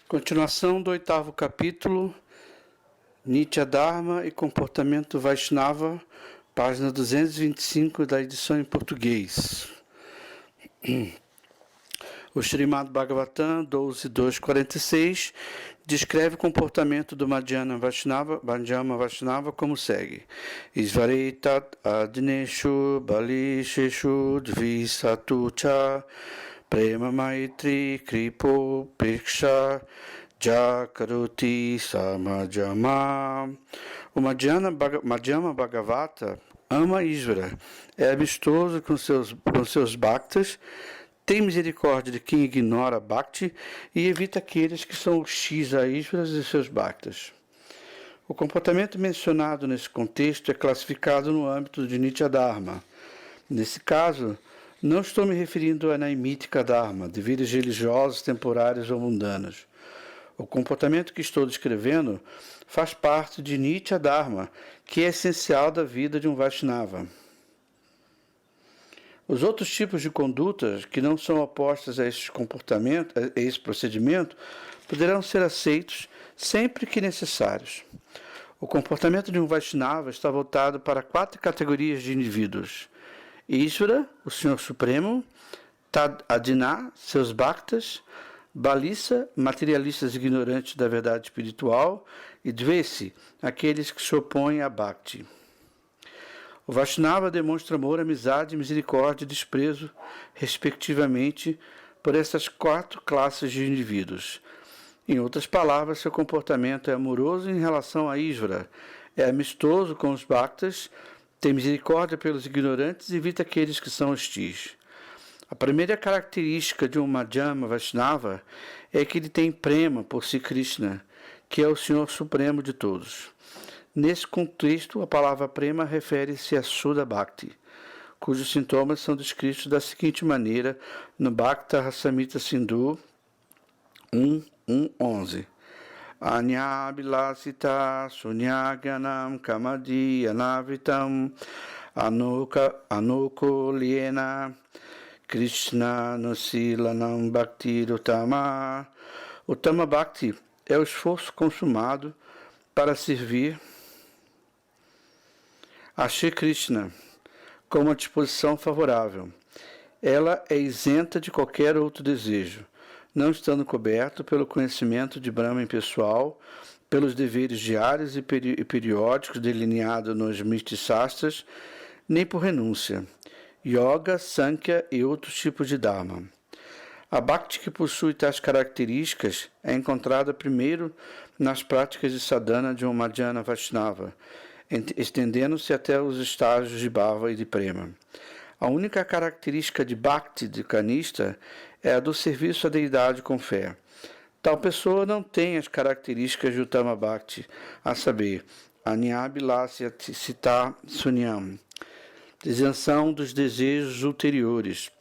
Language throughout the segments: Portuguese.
Continuação do 8º capítulo, Nitya Dharma e Comportamento Vaishnava, página 225 da edição em português. O Srimad Bhagavatam 12.2.46 descreve o comportamento do Madhyama Vaishnava como segue: Isvaretat adneshu balisheshu dvisatu cha prema maitri kripo priksha jakaroti samajama. O Madhyama Bhagavata ama Isvara, é amistoso com seus bhaktas, tem misericórdia de quem ignora Bhakti e evita aqueles que são hostis a Isvaras e seus Bhaktas. O comportamento mencionado nesse contexto é classificado no âmbito de Nitya Dharma. Nesse caso, não estou me referindo a Naimítica Dharma, de vidas religiosas, temporárias ou mundanas. O comportamento que estou descrevendo faz parte de Nitya Dharma, que é essencial da vida de um Vaishnava. Os outros tipos de condutas que não são opostas a esse procedimento poderão ser aceitos sempre que necessários. O comportamento de um Vaishnava está voltado para 4 categorias de indivíduos: Ishvara, o Senhor Supremo; Tad Adina, seus Bhaktas; Balisa, materialistas ignorantes da verdade espiritual; e Dvesi, aqueles que se opõem a Bhakti. O Vaishnava demonstra amor, amizade, misericórdia e desprezo, respectivamente, por essas 4 classes de indivíduos. Em outras palavras, seu comportamento é amoroso em relação a Isvara, é amistoso com os Bhaktas, tem misericórdia pelos ignorantes e evita aqueles que são hostis. A primeira característica de um Madhyama Vaishnava é que ele tem prema por Sri Krishna, que é o Senhor Supremo de todos. Nesse contexto, a palavra prema refere-se a Shuddha Bhakti, cujos sintomas são descritos da seguinte maneira no Bhakta Rasamrita Sindhu 1.1.11. Anyabhilasita sunyaganam kamadi anavitam anukulyena Krishna nusilanam bhakti utama. Uttama Bhakti é o esforço consumado para servir a Shri Krishna com uma disposição favorável. Ela é isenta de qualquer outro desejo, não estando coberto pelo conhecimento de Brahma impessoal, pelos deveres diários e periódicos delineados nos Shastras, nem por renúncia, Yoga, Sankhya e outros tipos de Dharma. A Bhakti que possui tais características é encontrada primeiro nas práticas de sadhana de um Madhyama Vaishnava, estendendo-se até os estágios de Bhava e de Prema. A única característica de Bhakti de Kanista é a do serviço à deidade com fé. Tal pessoa não tem as características de Uttama Bhakti, a saber, Anyabhilasya Sita Sunyam, isenção dos desejos ulteriores,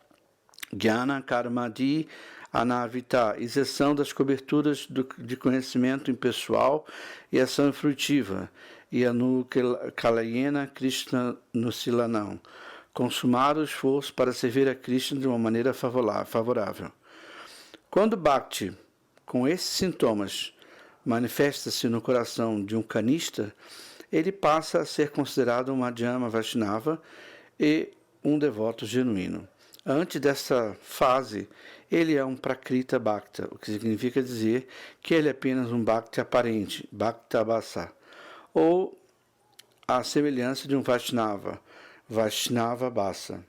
Jnana Karmadi Anavita, isenção das coberturas de conhecimento impessoal e ação frutiva, e Anukalayena Krishna Nusilanam, consumar o esforço para servir a Krishna de uma maneira favorável. Quando Bhakti, com esses sintomas, manifesta-se no coração de um Kanista, ele passa a ser considerado um Madhyama Vaishnava e um devoto genuíno. Antes dessa fase, ele é um Prakrita Bhakta, o que significa dizer que ele é apenas um Bhakti aparente, Bhakta Basa, ou a semelhança de um Vaishnava, Vaishnava Basa.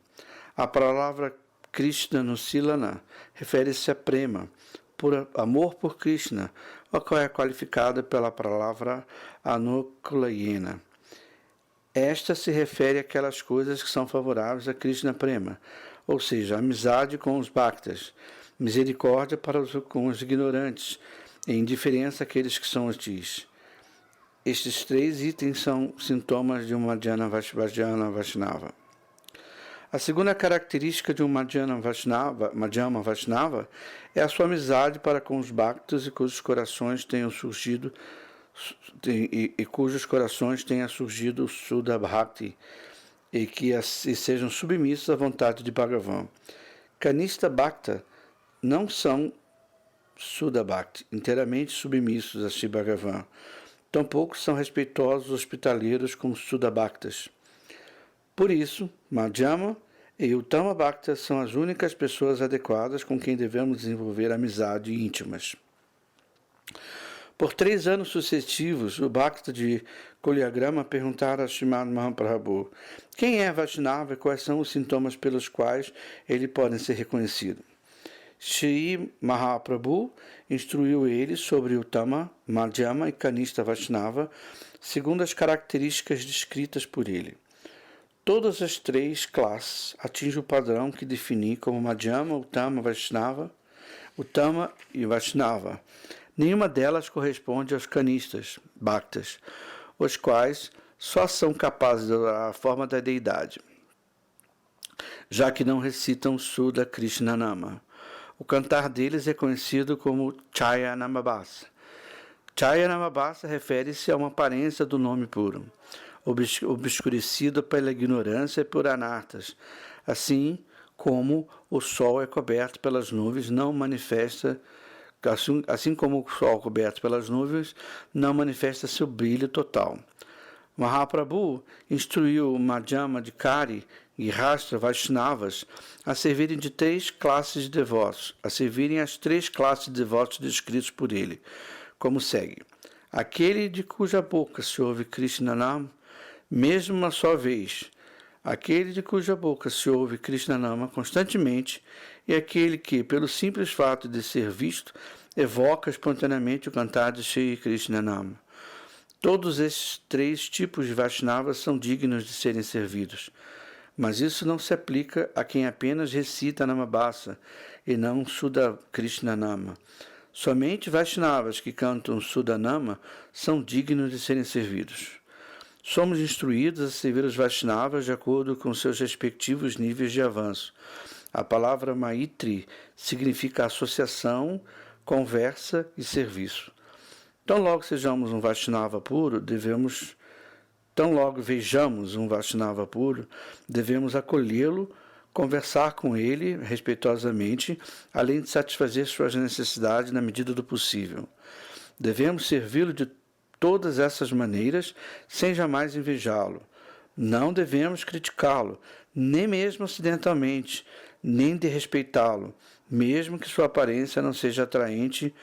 A palavra Krishna Nusilana refere-se a prema, por amor por Krishna, a qual é qualificada pela palavra Anukulayena. Esta se refere àquelas coisas que são favoráveis a Krishna Prema, ou seja, amizade com os Bhaktas, misericórdia com os ignorantes e indiferença àqueles que são hostis. Estes 3 itens são sintomas de um Madhyama Vaishnava. A segunda característica de um Madhyama Vaishnava é a sua amizade para com os Bhaktas e cujos corações tenham surgido o Shuddha Bhakti e que sejam submissos à vontade de Bhagavan. Kanista Bhakta não são Sudha Bhakti, inteiramente submissos a Sri Bhagavan. Tampouco são respeitosos hospitaleiros como Sudha Bhaktas. Por isso, Madhyama e Uttama Bhakta são as únicas pessoas adequadas com quem devemos desenvolver amizade íntimas. Por 3 anos sucessivos, o Bhakta de Kolyagrama perguntara a Srimad Mahaprabhu quem é Vaishnava e quais são os sintomas pelos quais ele pode ser reconhecido. Shri Mahaprabhu instruiu ele sobre Uttama, Madhyama e Kanishta Vaishnava, segundo as características descritas por ele. Todas as 3 classes atingem o padrão que defini como Madhyama, Uttama, Vaishnava, Uttama e Vaishnava. Nenhuma delas corresponde aos canistas, bhaktas, os quais só são capazes de adorar a forma da deidade, já que não recitam Sudha Krishna Nama. O cantar deles é conhecido como Chaya Namabhasa. Chaya Namabhasa refere-se a uma aparência do nome puro, obscurecida pela ignorância e por anartas, assim como o sol é coberto pelas nuvens, não manifesta. Assim como o sol coberto pelas nuvens não manifesta seu brilho total. Mahaprabhu instruiu Madhyama de Kari e Rashtra Vaishnavas a servirem de 3 classes de devotos, a servirem as 3 classes de devotos descritos por ele, como segue: aquele de cuja boca se ouve Krishna Nama, mesmo uma só vez, aquele de cuja boca se ouve Krishna Nama constantemente, e aquele que, pelo simples fato de ser visto, evoca espontaneamente o cantar de Shri Krishna Nama. Todos esses 3 tipos de Vaishnavas são dignos de serem servidos, mas isso não se aplica a quem apenas recita Namabhasa e não Sudha Krishna Nama. Somente Vaishnavas que cantam Sudha Nama são dignos de serem servidos. Somos instruídos a servir os Vaishnavas de acordo com seus respectivos níveis de avanço. A palavra Maitri significa associação, conversa e serviço. Tão logo vejamos um Vaishnava puro, devemos acolhê-lo, conversar com ele respeitosamente, além de satisfazer suas necessidades na medida do possível. Devemos servi-lo de todas essas maneiras, sem jamais invejá-lo. Não devemos criticá-lo, nem mesmo acidentalmente, nem desrespeitá-lo, mesmo que sua aparência não seja atraente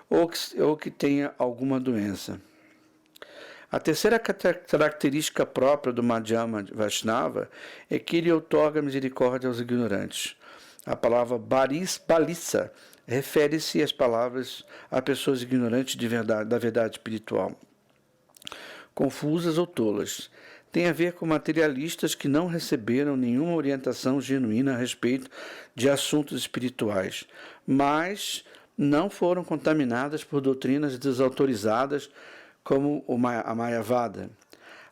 ou que tenha alguma doença. A terceira característica própria do Madhyama Vaishnava é que ele outorga misericórdia aos ignorantes. A palavra balissa refere-se a pessoas ignorantes da verdade espiritual, confusas ou tolas. Tem a ver com materialistas que não receberam nenhuma orientação genuína a respeito de assuntos espirituais, mas não foram contaminadas por doutrinas desautorizadas como a Mayavada.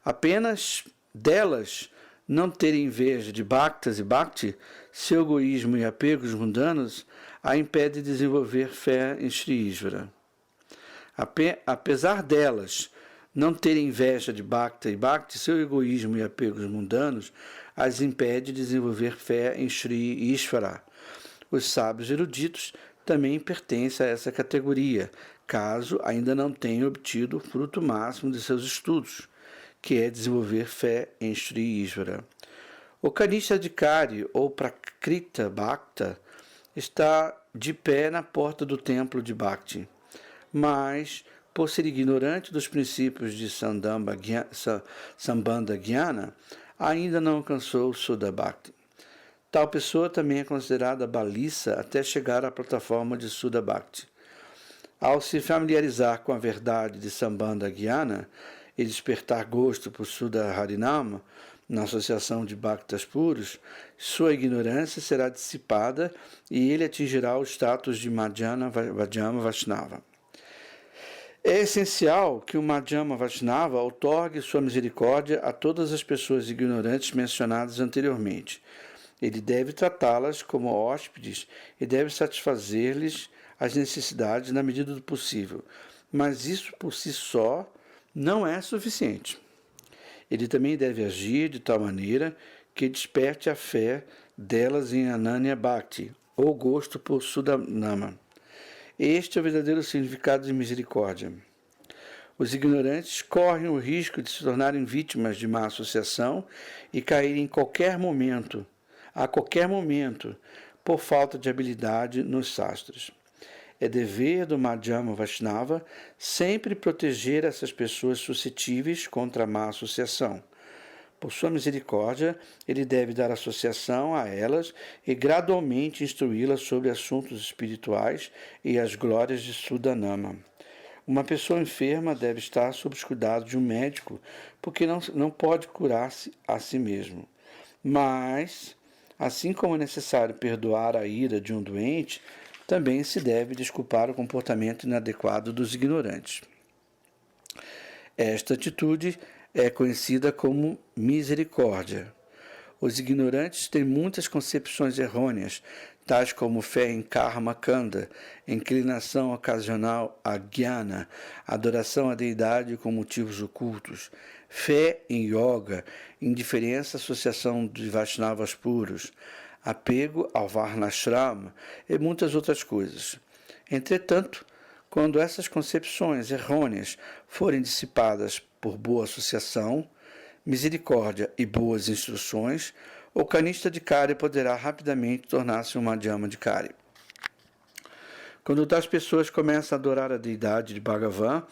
Apenas delas não terem inveja de Bhaktas e Bhakti, seu egoísmo e apegos mundanos a impede de desenvolver fé em Sri Ishvara. Apesar delas não terem inveja de Bhakta e Bhakti, seu egoísmo e apegos mundanos as impede de desenvolver fé em Sri Ishvara. Os sábios eruditos também pertencem a essa categoria, caso ainda não tenham obtido o fruto máximo de seus estudos, que é desenvolver fé em Sri Ishvara. O Kanishta Adhikari, ou Prakrita Bhakta, está de pé na porta do templo de Bhakti, mas, por ser ignorante dos princípios de Sambandha Jnana, ainda não alcançou o Sudha Bhakti. Tal pessoa também é considerada balissa até chegar à plataforma de Sudha Bhakti. Ao se familiarizar com a verdade de Sambandha Jnana e despertar gosto por Sudha Harinama, na associação de Bhaktas puros, sua ignorância será dissipada e ele atingirá o status de Madhyama Vaishnava. É essencial que o Madhyama Vaishnava outorgue sua misericórdia a todas as pessoas ignorantes mencionadas anteriormente. Ele deve tratá-las como hóspedes e deve satisfazer-lhes as necessidades na medida do possível, mas isso por si só não é suficiente. Ele também deve agir de tal maneira que desperte a fé delas em Ananya Bhakti, ou gosto por Sudha Nama. Este é o verdadeiro significado de misericórdia. Os ignorantes correm o risco de se tornarem vítimas de má associação e caírem a qualquer momento, por falta de habilidade nos sastras. É dever do Madhyama Vaishnava sempre proteger essas pessoas suscetíveis contra a má associação. Por sua misericórdia, ele deve dar associação a elas e gradualmente instruí-las sobre assuntos espirituais e as glórias de Sudanama. Uma pessoa enferma deve estar sob os cuidados de um médico, porque não pode curar-se a si mesmo. Mas, assim como é necessário perdoar a ira de um doente, também se deve desculpar o comportamento inadequado dos ignorantes. Esta atitude é conhecida como misericórdia. Os ignorantes têm muitas concepções errôneas, tais como fé em karma kanda, inclinação ocasional a jnana, adoração à deidade com motivos ocultos, fé em yoga, indiferença à associação de Vaishnavas puros, apego ao varnashrama e muitas outras coisas. Entretanto, quando essas concepções errôneas forem dissipadas por boa associação, misericórdia e boas instruções, o canista de Kari poderá rapidamente tornar-se um Madhyama de Kari. Quando tais pessoas começam a adorar a deidade de Bhagavan,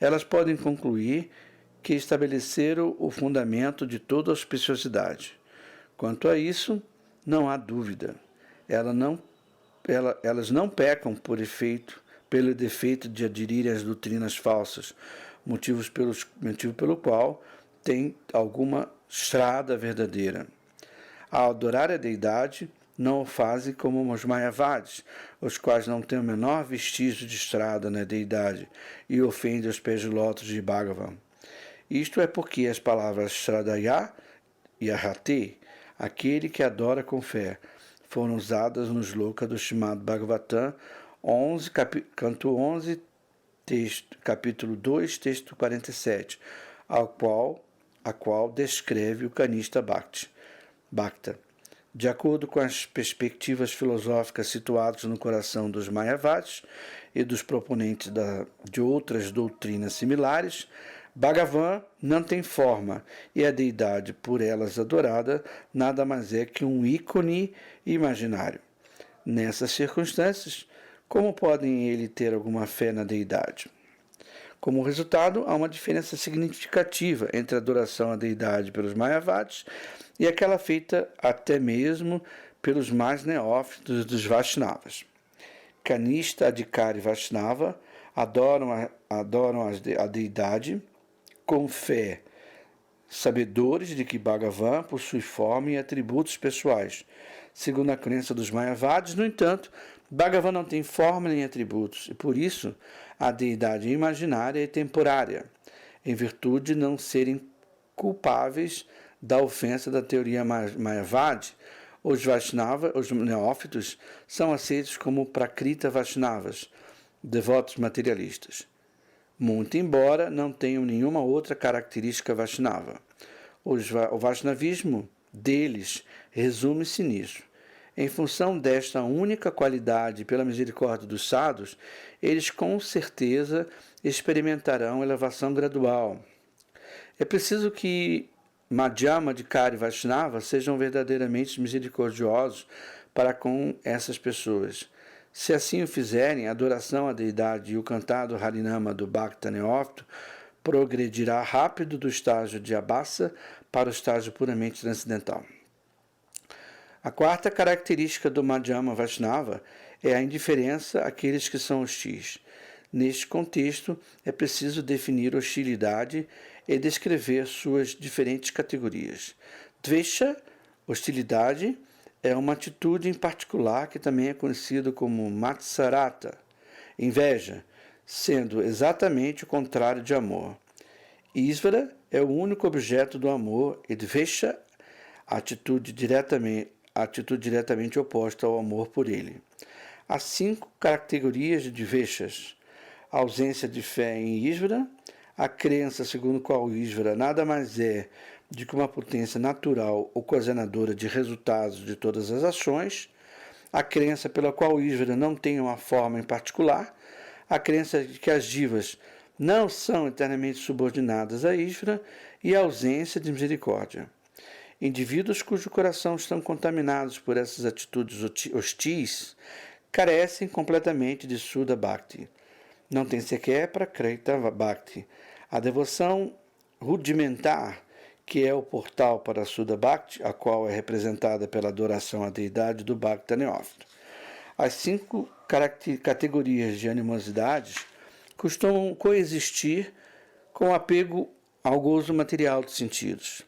elas podem concluir que estabeleceram o fundamento de toda auspiciosidade. Quanto a isso, não há dúvida. Elas não pecam pelo defeito de aderirem às doutrinas falsas, motivo pelo qual tem alguma estrada verdadeira. Ao adorar a deidade, não o fazem como os Mayavadis, os quais não têm o menor vestígio de estrada na deidade e ofendem os pés de lótus de Bhagavan. Isto é porque as palavras Shradaya e Arhate, aquele que adora com fé, foram usadas no sloka do Srimad Bhagavatam 11, canto 11, capítulo 2, texto 47, a qual descreve o canista Bhakta. De acordo com as perspectivas filosóficas situadas no coração dos Mayavadis e dos proponentes de outras doutrinas similares, Bhagavan não tem forma e a deidade por elas adorada nada mais é que um ícone imaginário. Nessas circunstâncias, como podem ele ter alguma fé na deidade? Como resultado, há uma diferença significativa entre a adoração à deidade pelos Mayavadis e aquela feita até mesmo pelos mais neófitos dos Vaishnavas. Kanista Adhikari Vaishnava adoram a deidade com fé, sabedores de que Bhagavan possui forma e atributos pessoais. Segundo a crença dos Mayavadis, no entanto, Bhagavan não tem forma nem atributos, e por isso a deidade imaginária e temporária, em virtude de não serem culpáveis da ofensa da teoria Mayavadi. Os Vaishnavas, os neófitos, são aceitos como Prakrita Vaishnavas, devotos materialistas, muito embora não tenham nenhuma outra característica Vaishnava. O Vaishnavismo deles resume-se nisso. Em função desta única qualidade, pela misericórdia dos sadhus, eles com certeza experimentarão elevação gradual. É preciso que Madhyama de Kari Vaishnava sejam verdadeiramente misericordiosos para com essas pessoas. Se assim o fizerem, a adoração à deidade e o cantado Harinama do Bhakta Neófito progredirá rápido do estágio de abassa para o estágio puramente transcendental. A quarta característica do Madhyama Vaishnava é a indiferença àqueles que são hostis. Neste contexto, é preciso definir hostilidade e descrever suas diferentes categorias. Dvesha, hostilidade, é uma atitude em particular que também é conhecido como Matsarata, inveja, sendo exatamente o contrário de amor. Isvara é o único objeto do amor e Dvesha, a atitude diretamente oposta ao amor por ele. Há 5 categorias de Dveshas: a ausência de fé em Isvara, a crença segundo qual Isvara nada mais é do que uma potência natural ocasionadora de resultados de todas as ações, a crença pela qual Ísvara não tem uma forma em particular, a crença de que as divas não são eternamente subordinadas a Ísvara e a ausência de misericórdia. Indivíduos cujo coração estão contaminados por essas atitudes hostis carecem completamente de Shuddha Bhakti. Não tem sequer Prakrita Bhakti. A devoção rudimentar, que é o portal para a Shuddha Bhakti, a qual é representada pela adoração à deidade do Bhakta Neófito. As 5 categorias de animosidades costumam coexistir com o apego ao gozo material dos sentidos.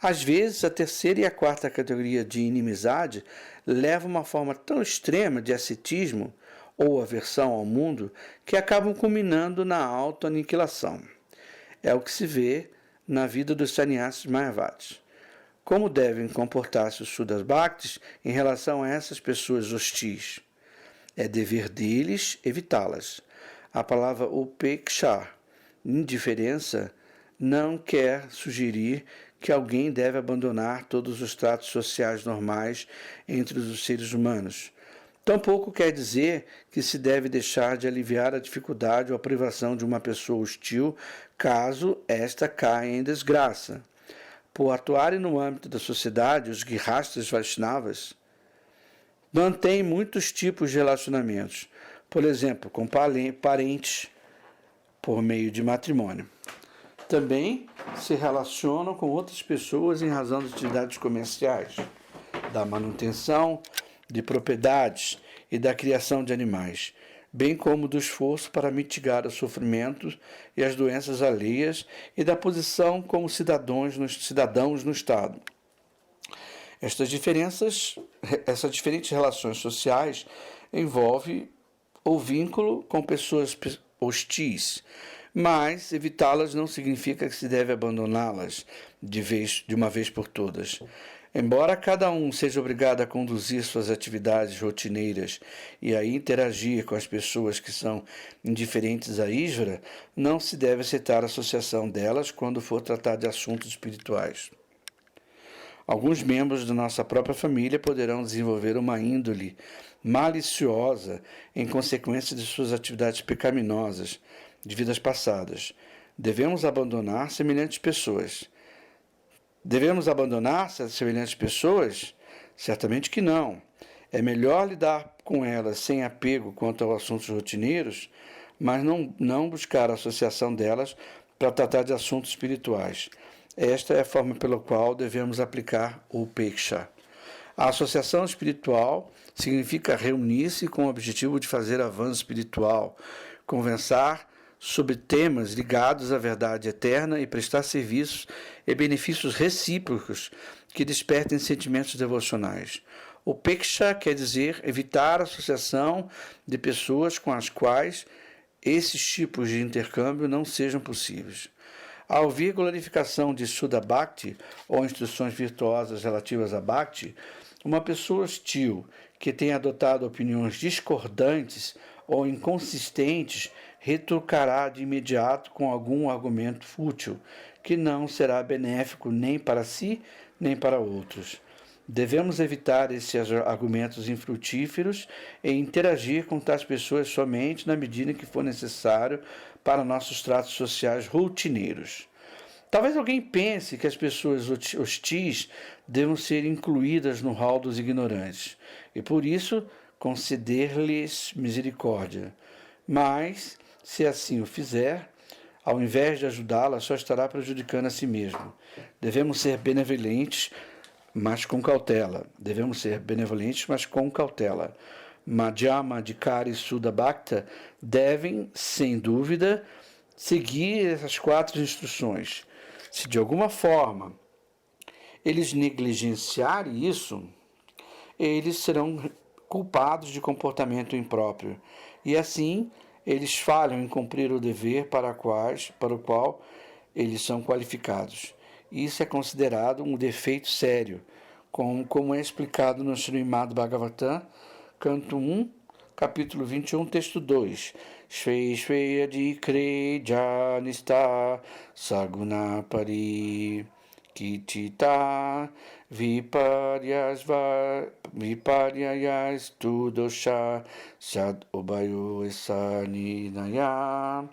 Às vezes, a terceira e a quarta categoria de inimizade levam uma forma tão extrema de ascetismo ou aversão ao mundo que acabam culminando na autoaniquilação. É o que se vê na vida dos sannyasis mayavadis. Como devem comportar-se os Shuddha Bhaktis em relação a essas pessoas hostis? É dever deles evitá-las. A palavra upeksha, indiferença, não quer sugerir que alguém deve abandonar todos os tratos sociais normais entre os seres humanos. Tampouco quer dizer que se deve deixar de aliviar a dificuldade ou a privação de uma pessoa hostil caso esta caia em desgraça. Por atuarem no âmbito da sociedade, os Grihastas Vaishnavas mantêm muitos tipos de relacionamentos, por exemplo, com parentes por meio de matrimônio. Também se relacionam com outras pessoas em razão das atividades comerciais, da manutenção de propriedades e da criação de animais, bem como do esforço para mitigar o sofrimento e as doenças alheias e da posição como cidadãos no Estado. Essas diferentes relações sociais envolvem o vínculo com pessoas hostis, mas evitá-las não significa que se deve abandoná-las de uma vez por todas. Embora cada um seja obrigado a conduzir suas atividades rotineiras e a interagir com as pessoas que são indiferentes a Ísvara, não se deve aceitar a associação delas quando for tratar de assuntos espirituais. Alguns membros da nossa própria família poderão desenvolver uma índole maliciosa em consequência de suas atividades pecaminosas de vidas passadas. Devemos abandonar semelhantes pessoas? Certamente que não. É melhor lidar com elas sem apego quanto aos assuntos rotineiros, mas não buscar a associação delas para tratar de assuntos espirituais. Esta é a forma pela qual devemos aplicar o Upeksha. A associação espiritual significa reunir-se com o objetivo de fazer avanço espiritual, conversar sobre temas ligados à verdade eterna e prestar serviços e benefícios recíprocos que despertem sentimentos devocionais. Upeksha quer dizer evitar a associação de pessoas com as quais esses tipos de intercâmbio não sejam possíveis. Ao ouvir glorificação de Shuddha Bhakti ou instruções virtuosas relativas a Bhakti, uma pessoa hostil que tenha adotado opiniões discordantes ou inconsistentes retrucará de imediato com algum argumento fútil, que não será benéfico nem para si, nem para outros. Devemos evitar esses argumentos infrutíferos e interagir com tais pessoas somente na medida que for necessário para nossos tratos sociais rotineiros. Talvez alguém pense que as pessoas hostis devam ser incluídas no rol dos ignorantes, e por isso conceder-lhes misericórdia. Mas, se assim o fizer, ao invés de ajudá-la, só estará prejudicando a si mesmo. Devemos ser benevolentes, mas com cautela. Madhyama, Adhikari e Shuddha Bhakta devem, sem dúvida, seguir essas 4 instruções. Se de alguma forma eles negligenciarem isso, eles serão culpados de comportamento impróprio. E assim, eles falham em cumprir o dever para o qual eles são qualificados. Isso é considerado um defeito sério, como é explicado no Srimad Bhagavatam, canto 1, capítulo 21, texto 2. Shveshveya dikre janista saguna pari Kichita viparyayas tu dosha sad ubayo esaninaya.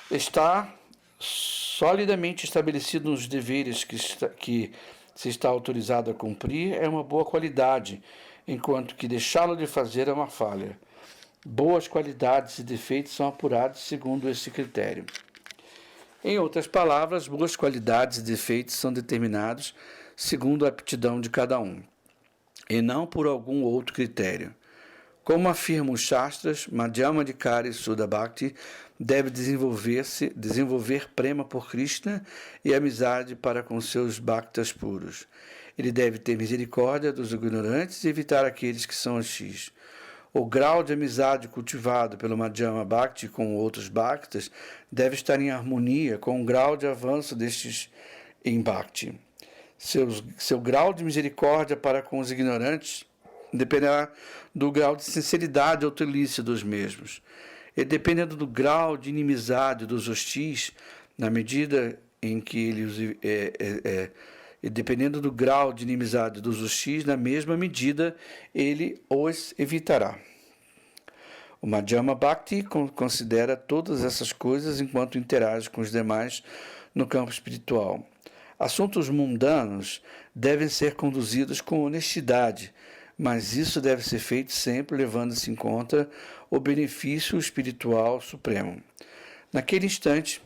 Está solidamente estabelecido nos deveres que se está autorizado a cumprir é uma boa qualidade, enquanto que deixá-lo de fazer é uma falha. Boas qualidades e defeitos são apurados segundo esse critério. Em outras palavras, boas qualidades e defeitos são determinados segundo a aptidão de cada um, e não por algum outro critério. Como afirmam os Shastras, Madhyamadikari Sudha Bhakti deve desenvolver prema por Krishna e amizade para com seus bhaktas puros. Ele deve ter misericórdia dos ignorantes e evitar aqueles que são hostis. O grau de amizade cultivado pelo Madhyama Bhakti com outros Bhaktas deve estar em harmonia com o grau de avanço destes em Bhakti. Seu grau de misericórdia para com os ignorantes dependerá do grau de sinceridade ou tolice dos mesmos. E dependendo do grau de inimizade dos hostis, na medida em que ele e dependendo do grau de inimizade dos hostis, na mesma medida ele os evitará. O Madhyama Bhakti considera todas essas coisas enquanto interage com os demais no campo espiritual. Assuntos mundanos devem ser conduzidos com honestidade, mas isso deve ser feito sempre levando-se em conta o benefício espiritual supremo. Naquele instante,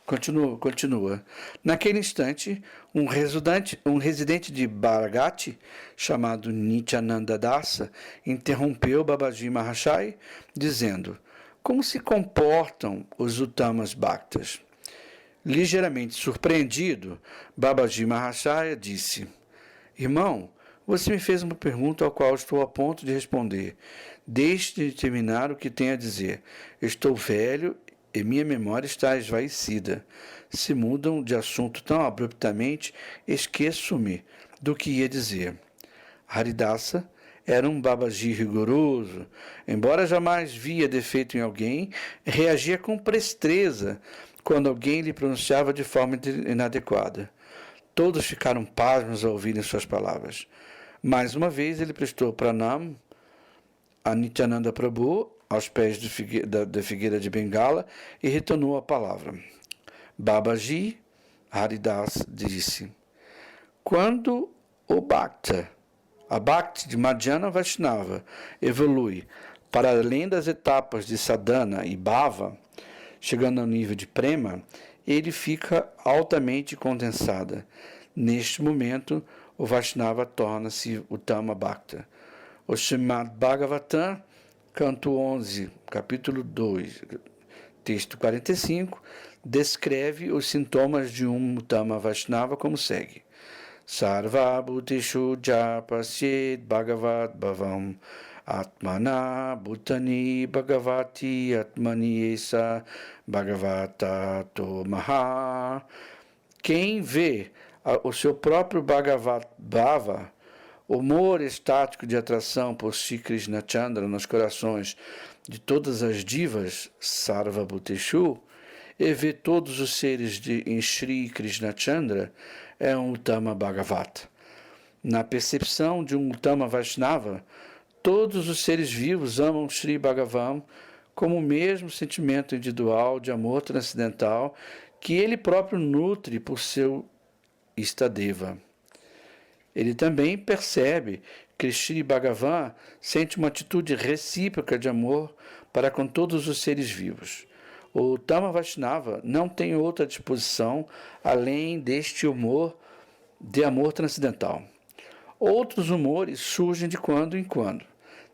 Continua. Naquele instante, um residente de Bharagati, chamado Nityananda Dasa, interrompeu Babaji Maharaj, dizendo: como se comportam os Uttamas Bhaktas? Ligeiramente surpreendido, Babaji Maharaj disse: irmão, você me fez uma pergunta ao qual estou a ponto de responder. Deixe de terminar o que tenho a dizer. Estou velho e minha memória está esvaecida. Se mudam de assunto tão abruptamente, esqueço-me do que ia dizer. Haridasa era um Babaji rigoroso. Embora jamais via defeito em alguém, reagia com presteza quando alguém lhe pronunciava de forma inadequada. Todos ficaram pasmos ao ouvirem suas palavras. Mais uma vez ele prestou pranam a Nityananda Prabhu aos pés da figueira de Bengala e retornou a palavra. Babaji Haridas disse: quando o Bhakta, a Bhakti de Madhyana Vaishnava, evolui para além das etapas de Sadhana e Bhava, chegando ao nível de Prema, ele fica altamente condensada. Neste momento, o Vaishnava torna-se Uttama Bhakta. O Srimad Bhagavatam, canto 11, capítulo 2, texto 45, descreve os sintomas de um Uttama Vaishnava como segue: Sarva Bhuteshu Japasyed Bhagavat Bhavam Atmana Bhutani Bhagavati Atmani Esa Bhagavata Tomaha. Quem vê o seu próprio Bhagavat Bhava, humor estático de atração por Sri Krishna Chandra nos corações de todas as divas, Sarva Bhuteshu, e vê todos os seres em Sri Krishna Chandra, é um Uttama Bhagavata. Na percepção de um Uttama Vaishnava, todos os seres vivos amam Sri Bhagavan como o mesmo sentimento individual de amor transcendental que ele próprio nutre por seu Istadeva. Ele também percebe que Sri Bhagavan sente uma atitude recíproca de amor para com todos os seres vivos. O Uttama Vaishnava não tem outra disposição além deste humor de amor transcendental. Outros humores surgem de quando em quando,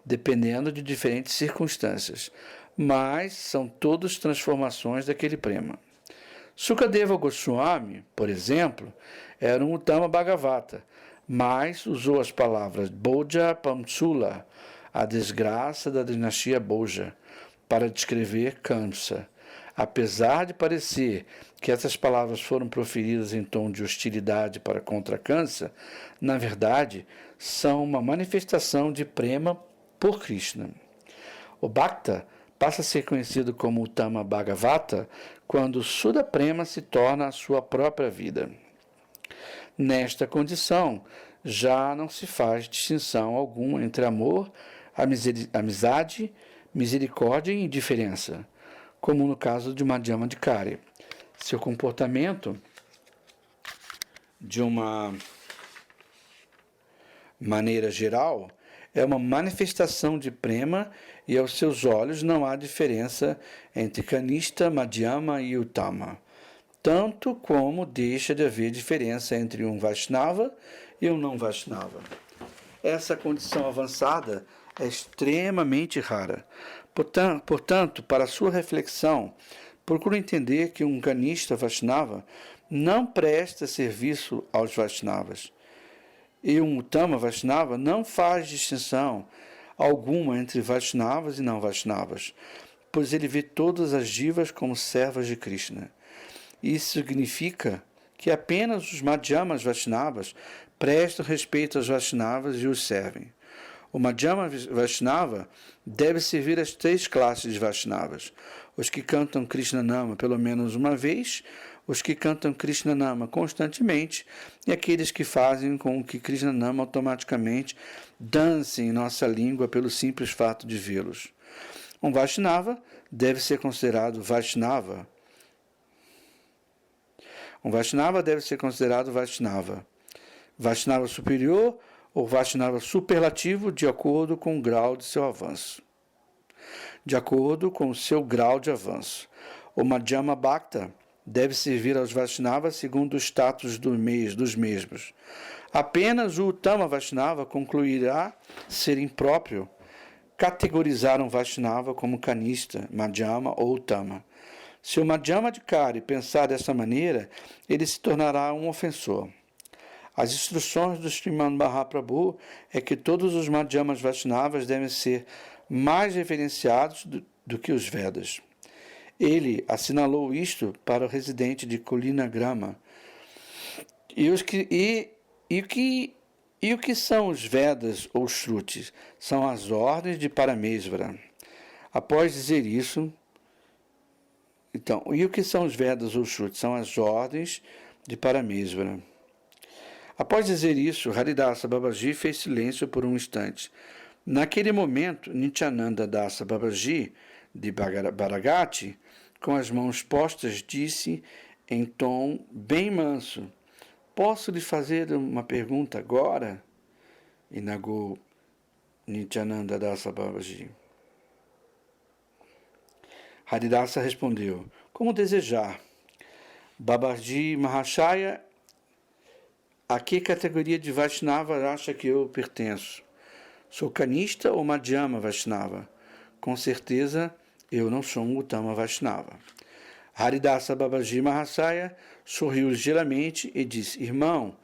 dependendo de diferentes circunstâncias, mas são todos transformações daquele prema. Sukadeva Goswami, por exemplo, era um Uttama Bhagavata, mas usou as palavras Bhoja Pamsula, a desgraça da dinastia Bhoja, para descrever Kamsa. Apesar de parecer que essas palavras foram proferidas em tom de hostilidade para contra Kamsa, na verdade, são uma manifestação de prema por Krishna. O Bhakta passa a ser conhecido como Uttama Bhagavata quando o Suda Prema se torna a sua própria vida. Nesta condição, já não se faz distinção alguma entre amor, amizade, misericórdia e indiferença, como no caso de Madhyamadikari. Seu comportamento, de uma maneira geral, é uma manifestação de prema e aos seus olhos não há diferença entre Kanishta, Madhyama e Uttama, tanto como deixa de haver diferença entre um Vaishnava e um não Vaishnava. Essa condição avançada é extremamente rara. Portanto, para sua reflexão, procure entender que um Kanishta Vaishnava não presta serviço aos Vaishnavas, e um Uttama Vaishnava não faz distinção alguma entre Vaishnavas e não Vaishnavas, pois ele vê todas as jivas como servas de Krishna. Isso significa que apenas os Madhyamas Vaishnavas prestam respeito aos Vaishnavas e os servem. O Madhyama Vaishnava deve servir as 3 classes de Vaishnavas: os que cantam Krishna Nama pelo menos uma vez, os que cantam Krishna Nama constantemente e aqueles que fazem com que Krishna Nama automaticamente dance em nossa língua pelo simples fato de vê-los. Um Vaishnava deve ser considerado Vaishnava. Um Vaishnava deve ser considerado Vaishnava. Vaishnava superior ou Vaishnava superlativo de acordo com o grau de seu avanço. De acordo com o seu grau de avanço. O Madhyama Bhakta deve servir aos Vaishnavas segundo o status dos mesmos. Apenas o Uttama Vaishnava concluirá ser impróprio categorizar um Vaishnava como Kanishta, Madhyama ou Uttama. Se o Madhyamadikari pensar dessa maneira, ele se tornará um ofensor. As instruções do Srimad Mahaprabhu é que todos os Madhyamas Vaishnavas devem ser mais reverenciados do que os Vedas. Ele assinalou isto para o residente de Kulinagrama. E o que são os Vedas ou Shrutis? São as ordens de Paramesvara. Após dizer isso, então, e o que são os Vedas ou Shrutis? São as ordens de Paramesvara. Após dizer isso, Haridasa Babaji fez silêncio por um instante. Naquele momento, Nityananda Dasa Babaji, de Bharagati, com as mãos postas, disse em tom bem manso: "Posso lhe fazer uma pergunta agora?" Indagou Nityananda Dasa Babaji. Haridasa respondeu: "Como desejar." Babaji Mahashaya, a que categoria de Vaishnava acha que eu pertenço? Sou Kanishta ou Madhyama Vaishnava? Com certeza, eu não sou um Uttama Vaishnava. Haridasa Babaji Mahashaya sorriu ligeiramente e disse: "Irmão,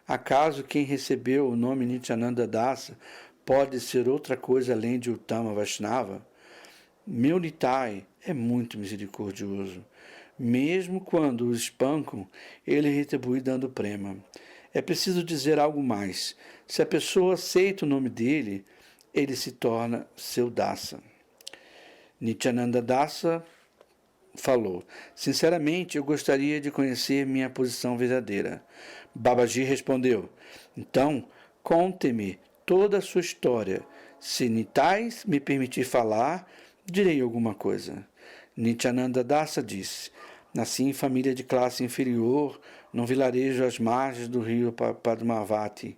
acaso quem recebeu o nome Nityananda Dasa pode ser outra coisa além de Uttama Vaishnava? Meu Nitai é muito misericordioso. Mesmo quando o espancam, ele retribui dando prema. É preciso dizer algo mais. Se a pessoa aceita o nome dele, ele se torna seu Dasa." Nityananda Dasa falou: "Sinceramente, eu gostaria de conhecer minha posição verdadeira." Babaji respondeu: "Então, conte-me toda a sua história. Se Nitai me permitir falar, direi alguma coisa." Nityananda Dasa disse: "Nasci em família de classe inferior, num vilarejo às margens do rio Padmavati.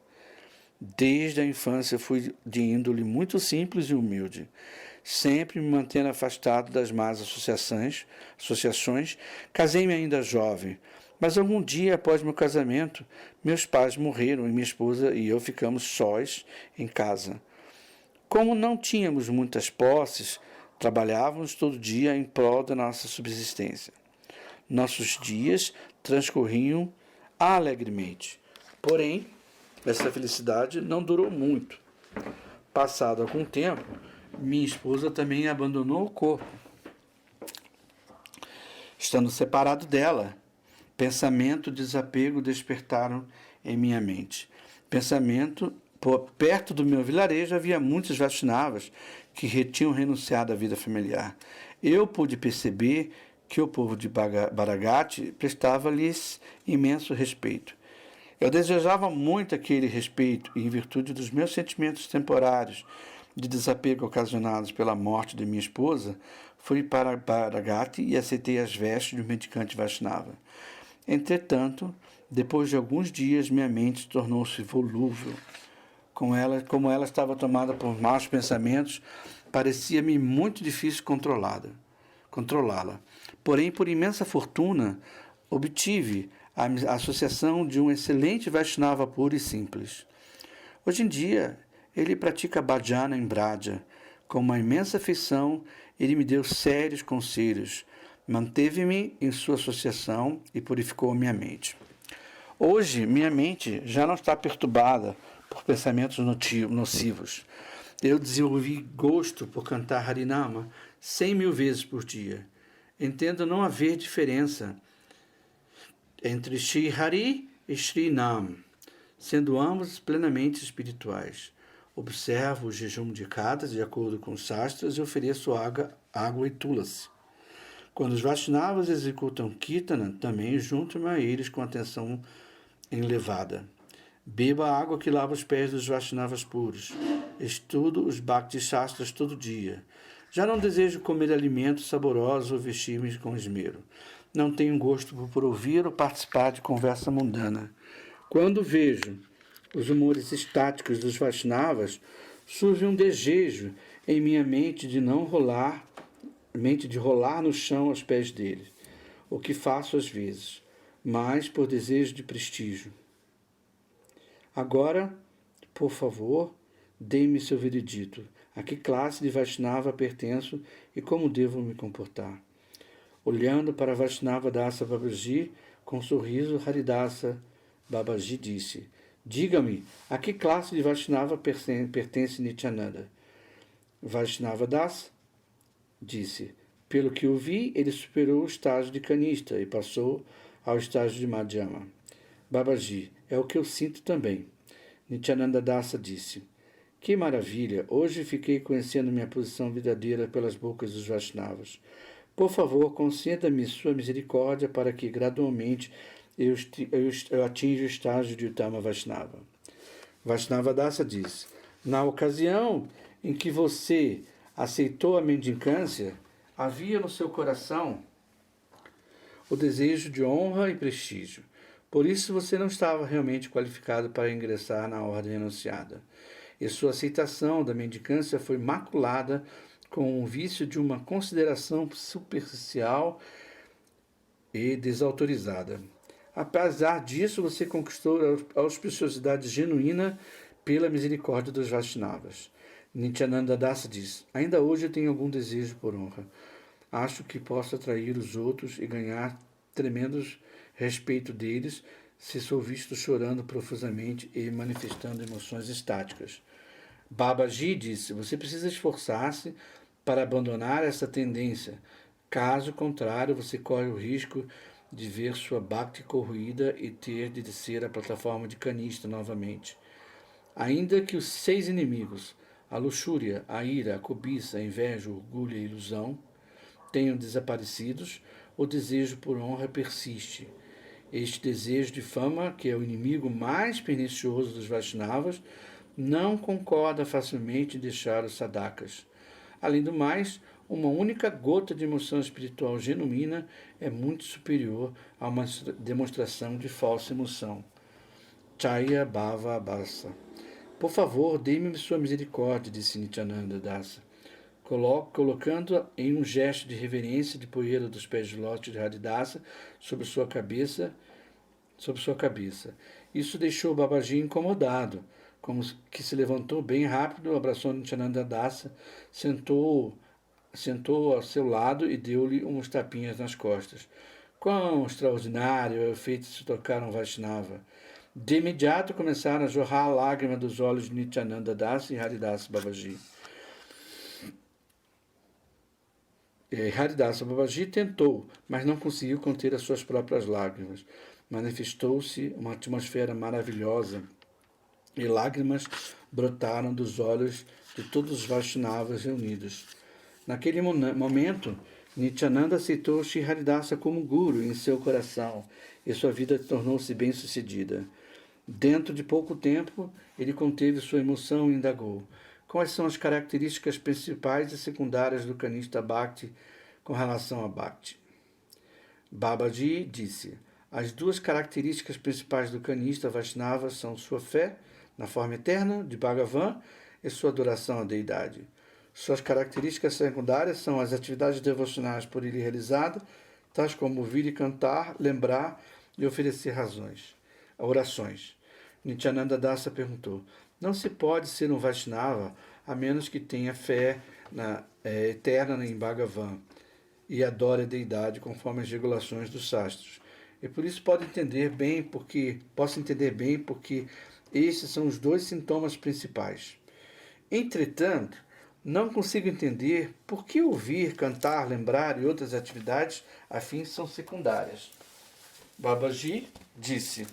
Desde a infância fui de índole muito simples e humilde, sempre me mantendo afastado das más associações. Casei-me ainda jovem, mas algum dia após meu casamento, meus pais morreram e minha esposa e eu ficamos sós em casa. Como não tínhamos muitas posses, trabalhávamos todo dia em prol da nossa subsistência. Nossos dias transcorriam alegremente. Porém, essa felicidade não durou muito. Passado algum tempo, minha esposa também abandonou o corpo. Estando separado dela, pensamento e desapego despertaram em minha mente. Perto do meu vilarejo havia muitos Vaishnavas que tinham renunciado à vida familiar. Eu pude perceber que o povo de Bharagati prestava-lhes imenso respeito. Eu desejava muito aquele respeito e, em virtude dos meus sentimentos temporários de desapego ocasionados pela morte de minha esposa, fui para Bharagati e aceitei as vestes de um mendicante Vaishnava. Entretanto, depois de alguns dias, minha mente tornou-se volúvel. Como ela estava tomada por maus pensamentos, parecia-me muito difícil controlá-la. Porém, por imensa fortuna, obtive a associação de um excelente Vaishnava puro e simples. Hoje em dia, ele pratica bhajana em Braja. Com uma imensa afeição, ele me deu sérios conselhos, manteve-me em sua associação e purificou minha mente. Hoje, minha mente já não está perturbada por pensamentos nocivos. Eu desenvolvi gosto por cantar Harinama 100.000 vezes por dia. Entendo não haver diferença entre Shri Hari e Shri Nam, sendo ambos plenamente espirituais. Observo o jejum de Kadas de acordo com os Shastras e ofereço água e tulasi. Quando os Vaishnavas executam Kirtana, também junto-me a eles com atenção elevada. Beba a água que lava os pés dos Vaishnavas puros. Estudo os Bhakti Shastras todo dia. Já não desejo comer alimentos saborosos ou vestir-me com esmero. Não tenho gosto por ouvir ou participar de conversa mundana. Quando vejo os humores estáticos dos Vaishnavas, surge um desejo em minha mente de rolar no chão aos pés deles, o que faço às vezes, mas por desejo de prestígio. Agora, por favor, dê-me seu veredito. A que classe de Vaishnava pertenço e como devo me comportar? Olhando para Vaishnava Dasa Babaji, com um sorriso, Haridasa Babaji disse: diga-me, a que classe de Vaishnava pertence Nityananda? Vaishnava Das disse: pelo que eu vi, ele superou o estágio de canista e passou ao estágio de Madhyama. Babaji: é o que eu sinto também. Nityananda Dasa disse: que maravilha! Hoje fiquei conhecendo minha posição verdadeira pelas bocas dos Vaishnavas. Por favor, conceda-me sua misericórdia para que, gradualmente, eu atinja o estágio de Uttama Vaishnava. Vaishnava Dasa diz: na ocasião em que você aceitou a mendicância, havia no seu coração o desejo de honra e prestígio. Por isso você não estava realmente qualificado para ingressar na ordem anunciada. E sua aceitação da mendicância foi maculada com o vício de uma consideração superficial e desautorizada. Apesar disso, você conquistou a auspiciosidade genuína pela misericórdia dos Vaishnavas. Nityananda Dasa diz: ainda hoje eu tenho algum desejo por honra. Acho que posso atrair os outros e ganhar tremendo respeito deles se sou visto chorando profusamente e manifestando emoções estáticas. Babaji disse: você precisa esforçar-se para abandonar essa tendência. Caso contrário, você corre o risco de ver sua bhakti corroída e ter de descer a plataforma de canista novamente. Ainda que os 6 inimigos, a luxúria, a ira, a cobiça, a inveja, o orgulho e a ilusão, tenham desaparecido, o desejo por honra persiste. Este desejo de fama, que é o inimigo mais pernicioso dos Vaishnavas, não concorda facilmente em deixar os sadakas. Além do mais, uma única gota de emoção espiritual genuína é muito superior a uma demonstração de falsa emoção. Chaya Bhava Abhasa. Por favor, dê-me sua misericórdia, disse Nityananda Dasa, colocando em um gesto de reverência de poeira dos pés de lótus de Haridasa sobre sua cabeça. Isso deixou Babaji incomodado, como que se levantou bem rápido, abraçou Nityananda Dasa, sentou ao seu lado e deu-lhe uns tapinhas nas costas. Quão extraordinário é o efeito de se tocar um Vaishnava! De imediato começaram a jorrar a lágrima dos olhos de Nityananda Dasa e Haridasa Babaji. Haridasa Babaji tentou, mas não conseguiu conter as suas próprias lágrimas. Manifestou-se uma atmosfera maravilhosa e lágrimas brotaram dos olhos de todos os Vaishnavas reunidos. Naquele momento, Nityananda aceitou Sri Haridasa como guru em seu coração e sua vida tornou-se bem-sucedida. Dentro de pouco tempo, ele conteve sua emoção e indagou: quais são as características principais e secundárias do Kanishta Bhakti com relação a Bhakti? Babaji disse: as duas características principais do Kanishta Vaishnava são sua fé na forma eterna de Bhagavan e sua adoração à deidade. Suas características secundárias são as atividades devocionais por ele realizadas, tais como ouvir e cantar, lembrar e oferecer orações. Nityananda Dasa perguntou: não se pode ser um Vaishnava a menos que tenha fé eterna em Bhagavan e adore a deidade conforme as regulações dos sastros. E por isso posso entender bem porque esses são os dois sintomas principais. Entretanto, não consigo entender por que ouvir, cantar, lembrar e outras atividades afins são secundárias. Babaji disse: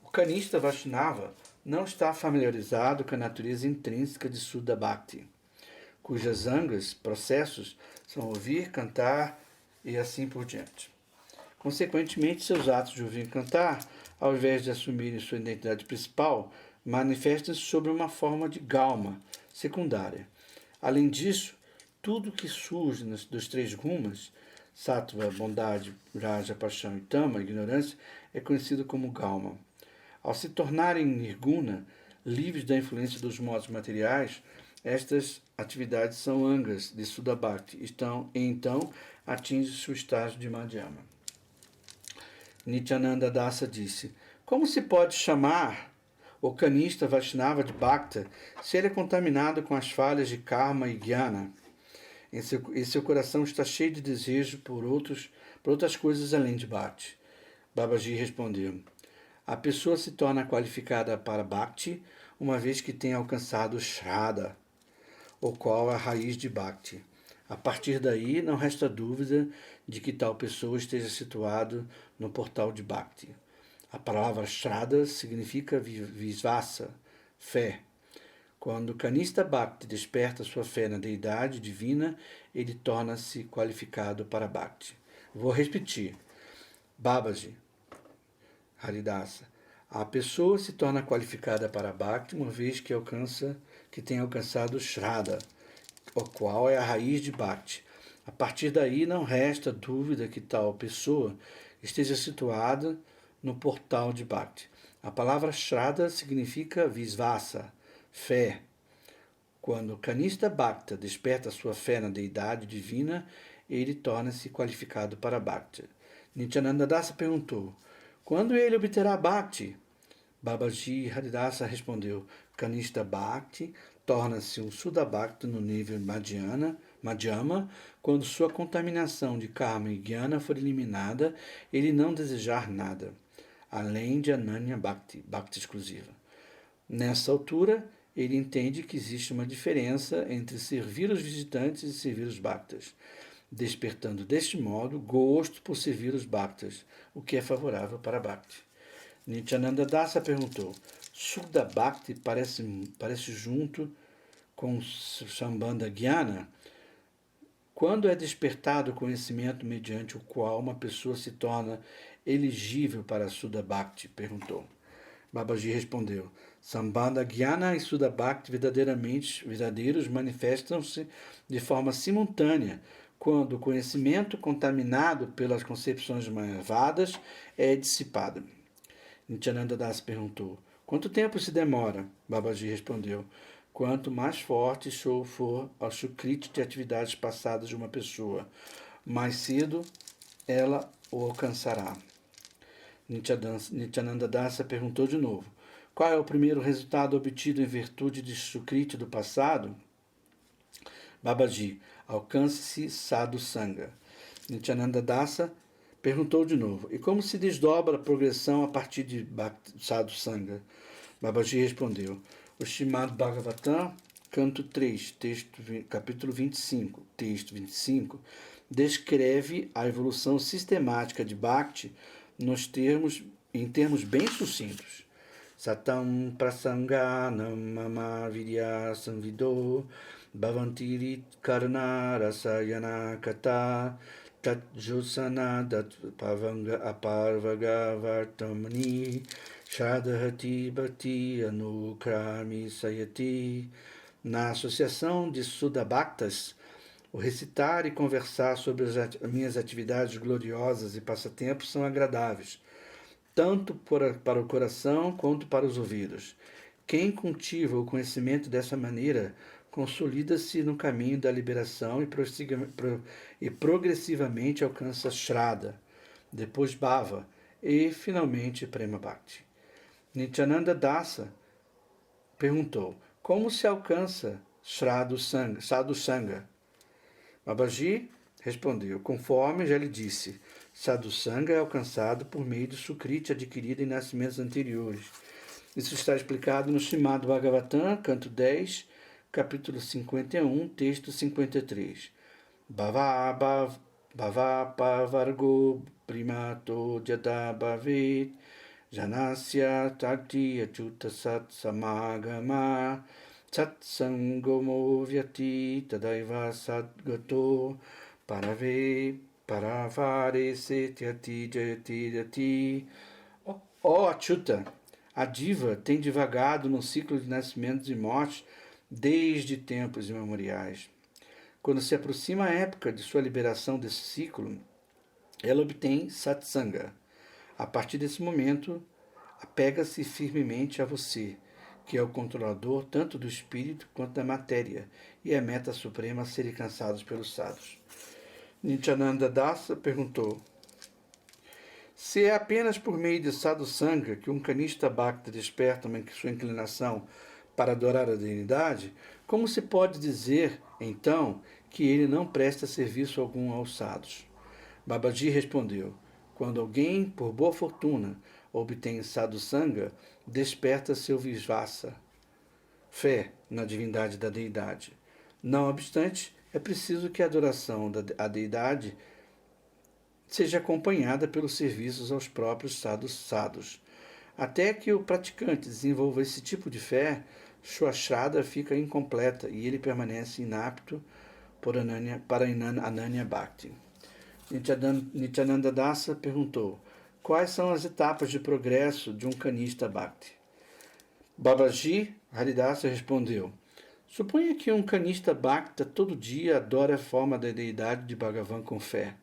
o Kanishta Vaishnava não está familiarizado com a natureza intrínseca de Shuddha Bhakti, cujas angas, processos, são ouvir, cantar e assim por diante. Consequentemente, seus atos de ouvir e cantar, ao invés de assumirem sua identidade principal, manifestam-se sob uma forma de galma secundária. Além disso, tudo que surge dos três gumas, sattva, bondade, raja, paixão e tama, ignorância, é conhecido como galma. Ao se tornarem nirguna, livres da influência dos modos materiais, estas atividades são angas de Shuddha Bhakti e então atingem-se o estágio de Madhyama. Nityananda Dasa disse: como se pode chamar o Kanishta Vaishnava de Bhakta se ele é contaminado com as falhas de karma e jnana? E seu coração está cheio de desejo por outras coisas além de Bhakti. Babaji respondeu: a pessoa se torna qualificada para Bhakti uma vez que tem alcançado Shraddha, o qual é a raiz de Bhakti. A partir daí, não resta dúvida de que tal pessoa esteja situado no portal de Bhakti. A palavra Shraddha significa Visvasa, fé. Quando Kanishta Bhakti desperta sua fé na deidade divina, ele torna-se qualificado para Bhakti. Vou repetir. Babaji, Haridasa. A pessoa se torna qualificada para Bhakti uma vez que tem alcançado Shraddha, o qual é a raiz de Bhakti. A partir daí, não resta dúvida que tal pessoa esteja situada no portal de Bhakti. A palavra Shraddha significa Visvasa, fé. Quando Kanishta Bhakta desperta sua fé na deidade divina, ele torna-se qualificado para Bhakti. Nityananda Dasa perguntou: quando ele obterá Bhakti? Babaji Haridasa respondeu: Kanishta Bhakti torna-se um Shuddha Bhakti no nível Madhyama, quando sua contaminação de karma e jnana for eliminada, ele não desejar nada, além de Ananya Bhakti, Bhakti exclusiva. Nessa altura, ele entende que existe uma diferença entre servir os visitantes e servir os Bhaktas, despertando deste modo gosto por servir os Bhaktas, o que é favorável para Bhakti. Nityananda Dasa perguntou: Shuddha Bhakti parece junto com Sambandha Jnana? Quando é despertado o conhecimento mediante o qual uma pessoa se torna elegível para Shuddha Bhakti? Perguntou. Babaji respondeu: Sambandha Jnana e Shuddha Bhakti verdadeiros manifestam-se de forma simultânea quando o conhecimento contaminado pelas concepções malvadas é dissipado. Nityananda Das perguntou: quanto tempo se demora? Babaji respondeu: quanto mais forte for ao sukriti de atividades passadas de uma pessoa, mais cedo ela o alcançará. Nityananda Dasa perguntou de novo: qual é o primeiro resultado obtido em virtude de sukriti do passado? Babaji: alcance-se sadhu sangha. Nityananda Dasa perguntou de novo: e como se desdobra a progressão a partir de sadhu sangha? Babaji respondeu: o Srimad Bhagavatam, canto 3, capítulo 25, texto 25, descreve a evolução sistemática de Bhakti em termos bem sucintos. satam prasanganam mama vidya samvido bhavantirit karna rasayana kata tat josana dat pavanga aparvaga vartamani shadhati bhakti anukrami sayati. Na associação de Sudabhaktas, o recitar e conversar sobre as minhas atividades gloriosas e passatempos são agradáveis, tanto para o coração quanto para os ouvidos. Quem cultiva o conhecimento dessa maneira consolida-se no caminho da liberação e progressivamente alcança Shraddha, depois Bhava e finalmente Prema Bhakti. Nityananda Dasa perguntou: como se alcança Sadhu Sangha? Babaji respondeu: conforme já lhe disse, Sadhu Sangha é alcançado por meio de Sukriti adquirido em nascimentos anteriores. Isso está explicado no Srimad Bhagavatam, canto 10, capítulo 51, texto 53. Bhava pavargo primato jata bhavet janasya takti achuta sat samagama satsangomo vyati tadaiva satgato paravare setyati jayati jati. Ó Achuta, a diva tem divagado no ciclo de nascimentos e mortes desde tempos imemoriais. Quando se aproxima a época de sua liberação desse ciclo, ela obtém satsanga. A partir desse momento, apega-se firmemente a você, que é o controlador tanto do espírito quanto da matéria, e é a meta suprema a serem alcançados pelos sadhus. Nityananda Dasa perguntou: se é apenas por meio de Sadhu Sangha que um Kanishta Bhakta desperta sua inclinação para adorar a divindade, como se pode dizer, então, que ele não presta serviço algum aos sadhus? Babaji respondeu: quando alguém, por boa fortuna, obtém Sadhu Sangha, desperta seu Vishvasa, fé na divindade da deidade. Não obstante, é preciso que a adoração à deidade seja acompanhada pelos serviços aos próprios sadhus. Até que o praticante desenvolva esse tipo de fé, sua shraddha fica incompleta e ele permanece inapto para Ananya Bhakti. Nityananda Dasa perguntou: quais são as etapas de progresso de um Kanishta Bhakti? Babaji Haridasa respondeu: suponha que um Kanishta Bhakta todo dia adora a forma da deidade de Bhagavan com fé,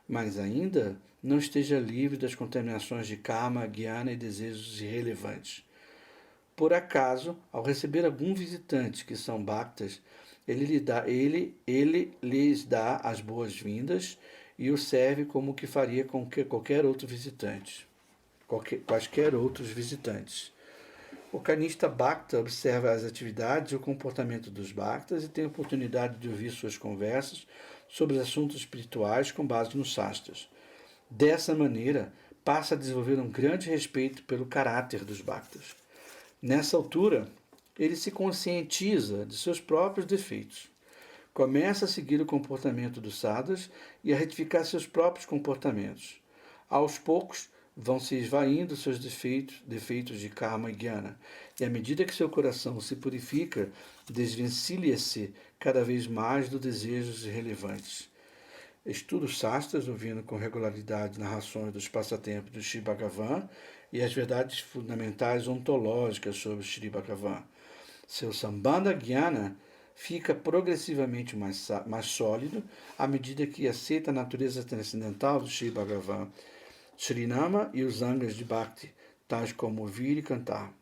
mas ainda não esteja livre das contaminações de karma, jnana e desejos irrelevantes. Por acaso, ao receber algum visitante que são bhaktas, ele lhes dá as boas-vindas e o serve como o que faria com quaisquer outros visitantes. O Kanishta Bhakta observa as atividades e o comportamento dos bhaktas e tem a oportunidade de ouvir suas conversas sobre assuntos espirituais com base nos shastras. Dessa maneira, passa a desenvolver um grande respeito pelo caráter dos bhaktas. Nessa altura, ele se conscientiza de seus próprios defeitos. Começa a seguir o comportamento dos sadhus e a retificar seus próprios comportamentos. Aos poucos, vão se esvaindo seus defeitos de karma e jnana, e à medida que seu coração se purifica, desvencilha-se cada vez mais dos desejos irrelevantes. Estuda os shastras, ouvindo com regularidade narrações dos passatempos do Sri Bhagavan e as verdades fundamentais ontológicas sobre Sri Bhagavan. Seu sambandha jnana fica progressivamente mais sólido à medida que aceita a natureza transcendental do Sri Bhagavan, Srinama e os angas de Bhakti, tais como ouvir e cantar.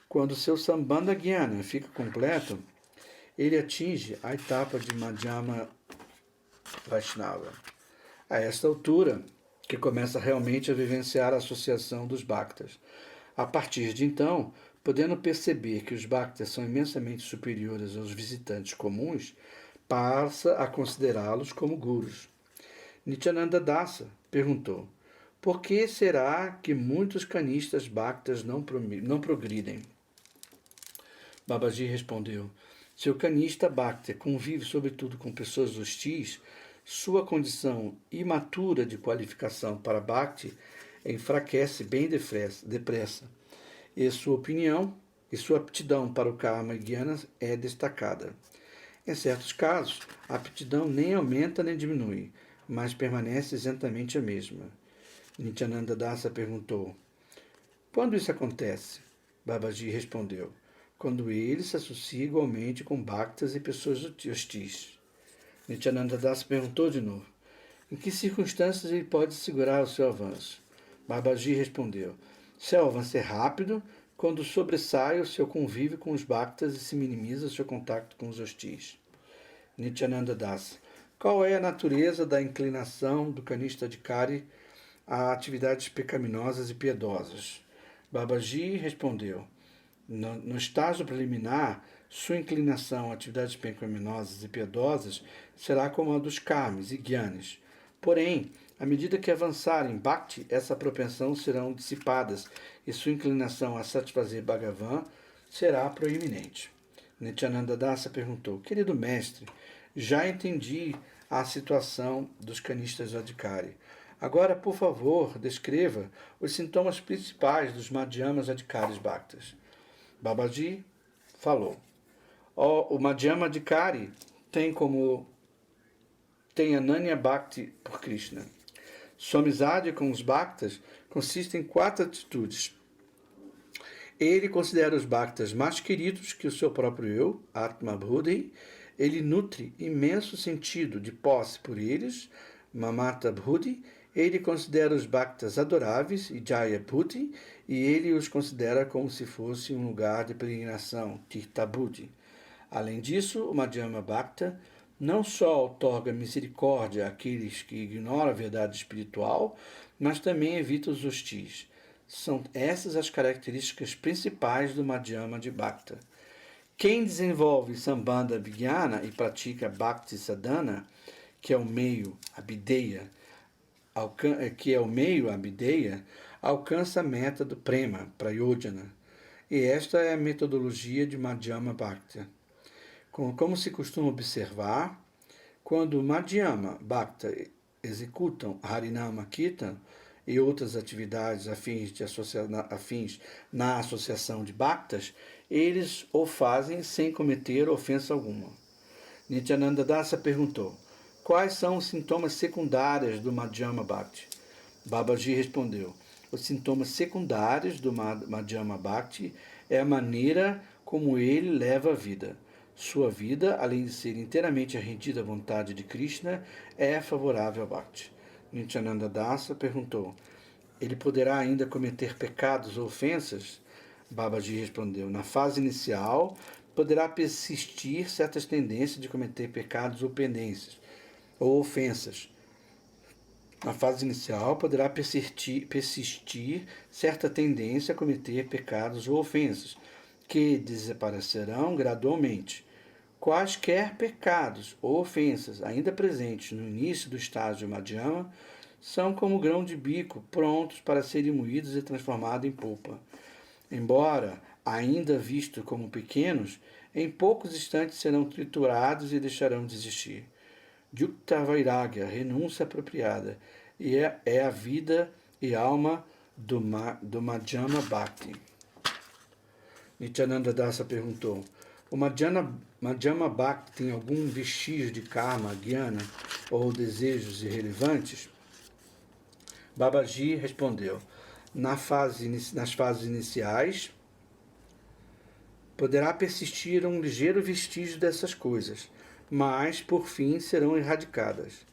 Quando seu sambandha jnana fica completo, ele atinge a etapa de Madhyama Vaishnava. A esta altura, que começa realmente a vivenciar a associação dos bhaktas. A partir de então, podendo perceber que os bhaktas são imensamente superiores aos visitantes comuns, passa a considerá-los como gurus. Nityananda Dasa perguntou: por que será que muitos kanistas bhaktas não progridem? Babaji respondeu: se o kanista bhakta convive sobretudo com pessoas hostis, sua condição imatura de qualificação para bhakti enfraquece bem depressa. e sua opinião e sua aptidão para o karma e jnana é destacada. Em certos casos, a aptidão nem aumenta nem diminui, mas permanece exatamente a mesma. Nityananda Dasa perguntou: quando isso acontece? Babaji respondeu: quando ele se associa igualmente com bhaktas e pessoas hostis. Nityananda Dasa perguntou de novo: em que circunstâncias ele pode segurar o seu avanço? Babaji respondeu: seu avanço é rápido quando sobressai o seu convívio com os bhaktas e se minimiza o seu contato com os hostis. Nityananda Dasa: qual é a natureza da inclinação do Kanishta Adhikari a atividades pecaminosas e piedosas? Babaji respondeu: no estágio preliminar, sua inclinação a atividades pecaminosas e piedosas será como a dos karmis e gyanis. Porém, à medida que avançar em bhakti, essa propensão serão dissipadas e sua inclinação a satisfazer Bhagavan será proeminente. Nityananda Dasa perguntou: querido mestre, já entendi a situação dos canistas Adhikari. Agora, por favor, descreva os sintomas principais dos Madhyamas Adhikaris Bhaktas. Babaji falou: o Madhyama Adhikari tem Ananya Bhakti por Krishna. Sua amizade com os Bhaktas consiste em 4 atitudes. Ele considera os Bhaktas mais queridos que o seu próprio eu, Atma Bhudi. Ele nutre imenso sentido de posse por eles, Mamata Bhudi. Ele considera os Bhaktas adoráveis, Jaya Bhudi, e ele os considera como se fosse um lugar de peregrinação, Tirtha Bhudi. Além disso, o Madhyama Bhakta não só outorga misericórdia àqueles que ignoram a verdade espiritual, mas também evita os hostis. São essas as características principais do Madhyama de Bhakta. Quem desenvolve Sambandha Vijnana e pratica Bhakti Sadhana, que é o meio, a bideya, alcança a meta do Prema, Prayojana. E esta é a metodologia de Madhyama Bhakta. Como se costuma observar, quando Madhyama Bhakta executam Harinama Kirtan e outras atividades afins na associação de Bhaktas, eles o fazem sem cometer ofensa alguma. Nityananda Dasa perguntou: quais são os sintomas secundários do Madhyama Bhakti? Babaji respondeu: os sintomas secundários do Madhyama Bhakti é a maneira como ele leva a vida. Sua vida, além de ser inteiramente rendida à vontade de Krishna, é favorável a Bhakti. Nityananda Dasa perguntou: ele poderá ainda cometer pecados ou ofensas? Babaji respondeu: na fase inicial, poderá persistir certas tendências de cometer pecados ou pendências, ou ofensas. Na fase inicial, poderá persistir certa tendência a cometer pecados ou ofensas, que desaparecerão gradualmente. Quaisquer pecados ou ofensas ainda presentes no início do estágio Madhyama são como grão de bico, prontos para serem moídos e transformados em polpa. Embora ainda vistos como pequenos, em poucos instantes serão triturados e deixarão de existir. Yukta Vairagya, renúncia apropriada, e é a vida e alma do Madhyama Bhakti. Nityananda Dasa perguntou: o Madhyama Bhakti tem algum vestígio de karma, jnana ou desejos irrelevantes? Babaji respondeu: nas fases iniciais, poderá persistir um ligeiro vestígio dessas coisas, mas, por fim, serão erradicadas.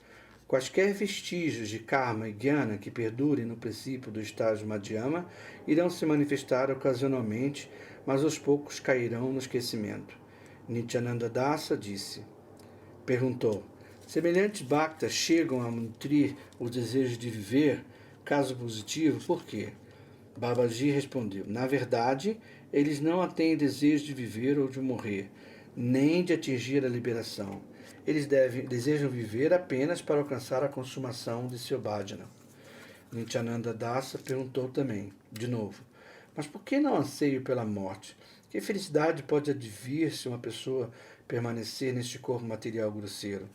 Quaisquer vestígios de karma e jnana que perdurem no princípio do estágio Madhyama irão se manifestar ocasionalmente, mas aos poucos cairão no esquecimento. Nityananda Dasa perguntou: semelhantes bhaktas chegam a nutrir o desejo de viver? Caso positivo, por quê? Babaji respondeu: na verdade, eles não têm desejo de viver ou de morrer, nem de atingir a liberação. Eles desejam viver apenas para alcançar a consumação de seu bhajana. Nityananda Dasa perguntou também, de novo: mas por que não anseio pela morte? Que felicidade pode advir se uma pessoa permanecer neste corpo material grosseiro?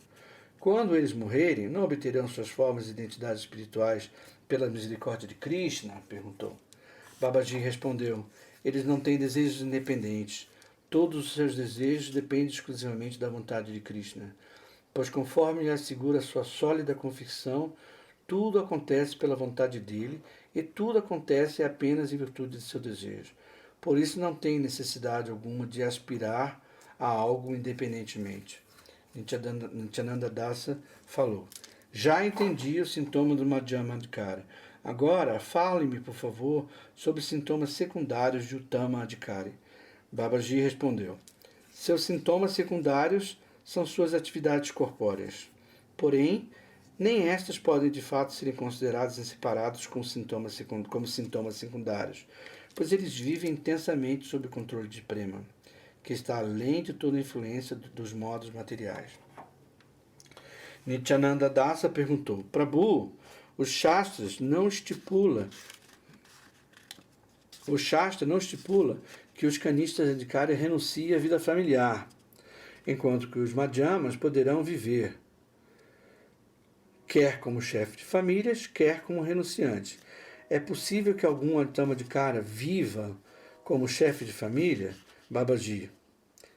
Quando eles morrerem, não obterão suas formas e identidades espirituais pela misericórdia de Krishna? Perguntou. Babaji respondeu: Eles não têm desejos independentes. Todos os seus desejos dependem exclusivamente da vontade de Krishna. Pois conforme lhe assegura sua sólida convicção, tudo acontece pela vontade dele e tudo acontece apenas em virtude de seu desejo. Por isso não tem necessidade alguma de aspirar a algo independentemente. Nityananda Dasa falou: já entendi o sintoma do Madhyamadhikari. Agora, fale-me, por favor, sobre os sintomas secundários de Uttama Adhikari. Babaji respondeu: seus sintomas secundários são suas atividades corpóreas. Porém, nem estas podem de fato serem consideradas em separados como sintomas secundários, pois eles vivem intensamente sob o controle de Prema, que está além de toda influência dos modos materiais. Nityananda Dasa perguntou: Prabhu, o Shastra não estipula que os canistas adhikárias renunciem à vida familiar, enquanto que os Madhyamas poderão viver, quer como chefe de famílias, quer como renunciante. É possível que algum Uttama-adhikari viva como chefe de família? Babaji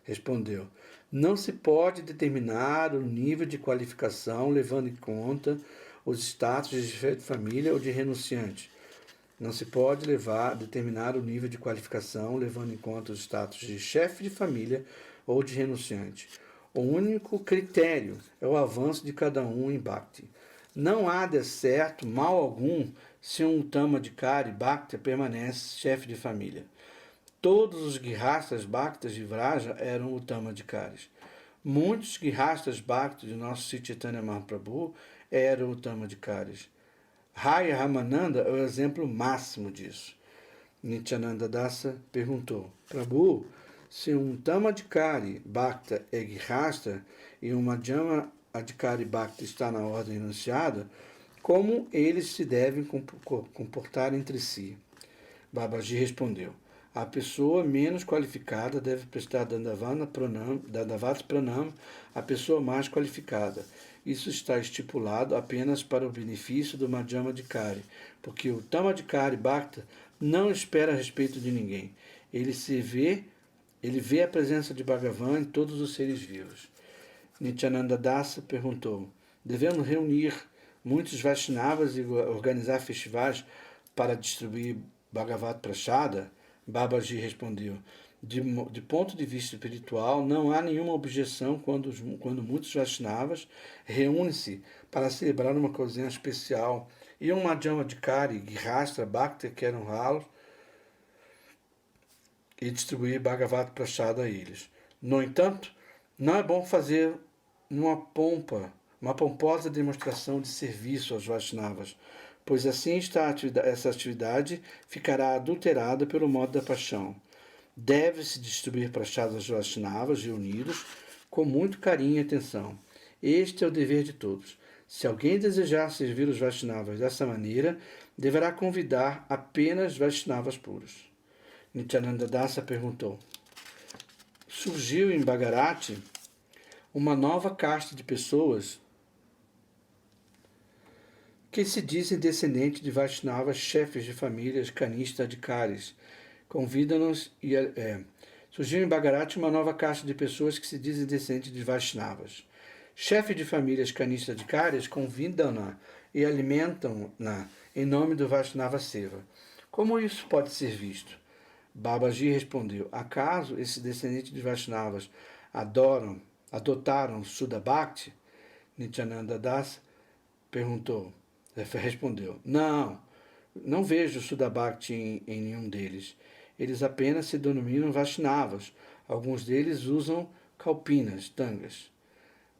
respondeu: não se pode determinar o nível de qualificação levando em conta os status de chefe de família ou de renunciante. Não se pode determinar o nível de qualificação levando em conta os status de chefe de família ou de renunciante. O único critério é o avanço de cada um em Bhakti. Não há de certo mal algum se um Uttama-adhikari Bhakti permanece chefe de família. Todos os Grihastas Bhaktas de Vraja eram Uttama-adhikaris. Muitos Grihastas Bhaktas de nosso Sri Chaitanya Mahaprabhu eram Uttama-adhikaris. Raya Ramananda é o exemplo máximo disso. Nityananda Dasa perguntou: Prabhu, se um Uttama-adhikari Bhakta é Grihasta e um Madhyama-adhikari Bhakta está na ordem enunciada, como eles se devem comportar entre si? Babaji respondeu: a pessoa menos qualificada deve prestar Dandavata Pranam à pessoa mais qualificada. Isso está estipulado apenas para o benefício do Madhyama-adhikari, porque o Uttama-adhikari Bhakta não espera a respeito de ninguém. Ele vê a presença de Bhagavan em todos os seres vivos. Nityananda Dasa perguntou: devemos reunir muitos Vaishnavas e organizar festivais para distribuir Bhagavad Prasada? Babaji respondeu: de ponto de vista espiritual, não há nenhuma objeção quando muitos Vaishnavas reúnem-se para celebrar uma ocasião especial e um Madhyama-adhikari, Grihasta, Bhakta quer honrá-los e distribuir Bhagavad Prasada a eles. No entanto, não é bom fazer uma pomposa demonstração de serviço aos Vaishnavas, pois assim essa atividade ficará adulterada pelo modo da paixão. Deve-se distribuir prasadas aos Vaishnavas reunidos com muito carinho e atenção. Este é o dever de todos. Se alguém desejar servir os Vaishnavas dessa maneira, deverá convidar apenas Vaishnavas puros. Nityananda Dasa perguntou: surgiu em Bhagarati uma nova casta de pessoas que se dizem descendentes de Vaishnavas, chefes de famílias, canistas, adhikaris. Convida-nos surgiu em Bhagarati uma nova casta de pessoas que se dizem descendentes de Vaishnavas. Chefes de famílias, canistas, adhikaris convidam-na e alimentam-na em nome do Vaishnava Seva. Como isso pode ser visto? Babaji respondeu: acaso esses descendentes de Vaishnavas adotaram Sudha Bhakti? Nityananda Das respondeu: não vejo Sudha Bhakti em nenhum deles. Eles apenas se denominam Vaishnavas. Alguns deles usam kalpinas, tangas.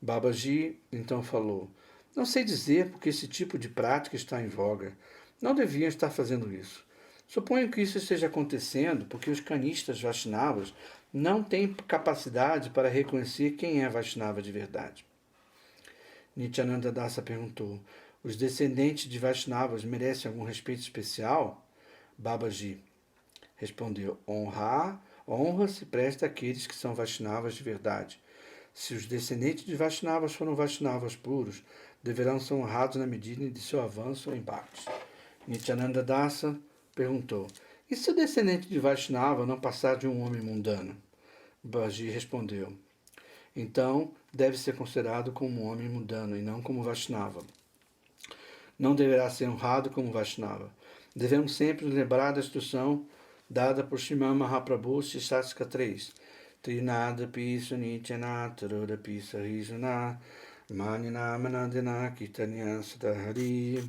Babaji então falou: não sei dizer porque esse tipo de prática está em voga. Não deviam estar fazendo isso. Suponho que isso esteja acontecendo porque os canistas Vaishnavas não têm capacidade para reconhecer quem é Vaishnava de verdade. Nityananda Dasa perguntou: os descendentes de Vaishnavas merecem algum respeito especial? Babaji respondeu: honra se presta àqueles que são Vaishnavas de verdade. Se os descendentes de Vaishnavas foram Vaishnavas puros, deverão ser honrados na medida de seu avanço em Bhakti. Nityananda Dasa perguntou: E se o descendente de Vaishnava não passar de um homem mundano? Babaji respondeu. Então, deve ser considerado como um homem mundano e não como Vaishnava. Não deverá ser honrado como Vaishnava. Devemos sempre lembrar da instrução dada por Srimad Mahaprabhu Shastra 3. Trinada Pisa Nityana Taruda Pisa Rizana Manina Manandina Kitanya Sadhari.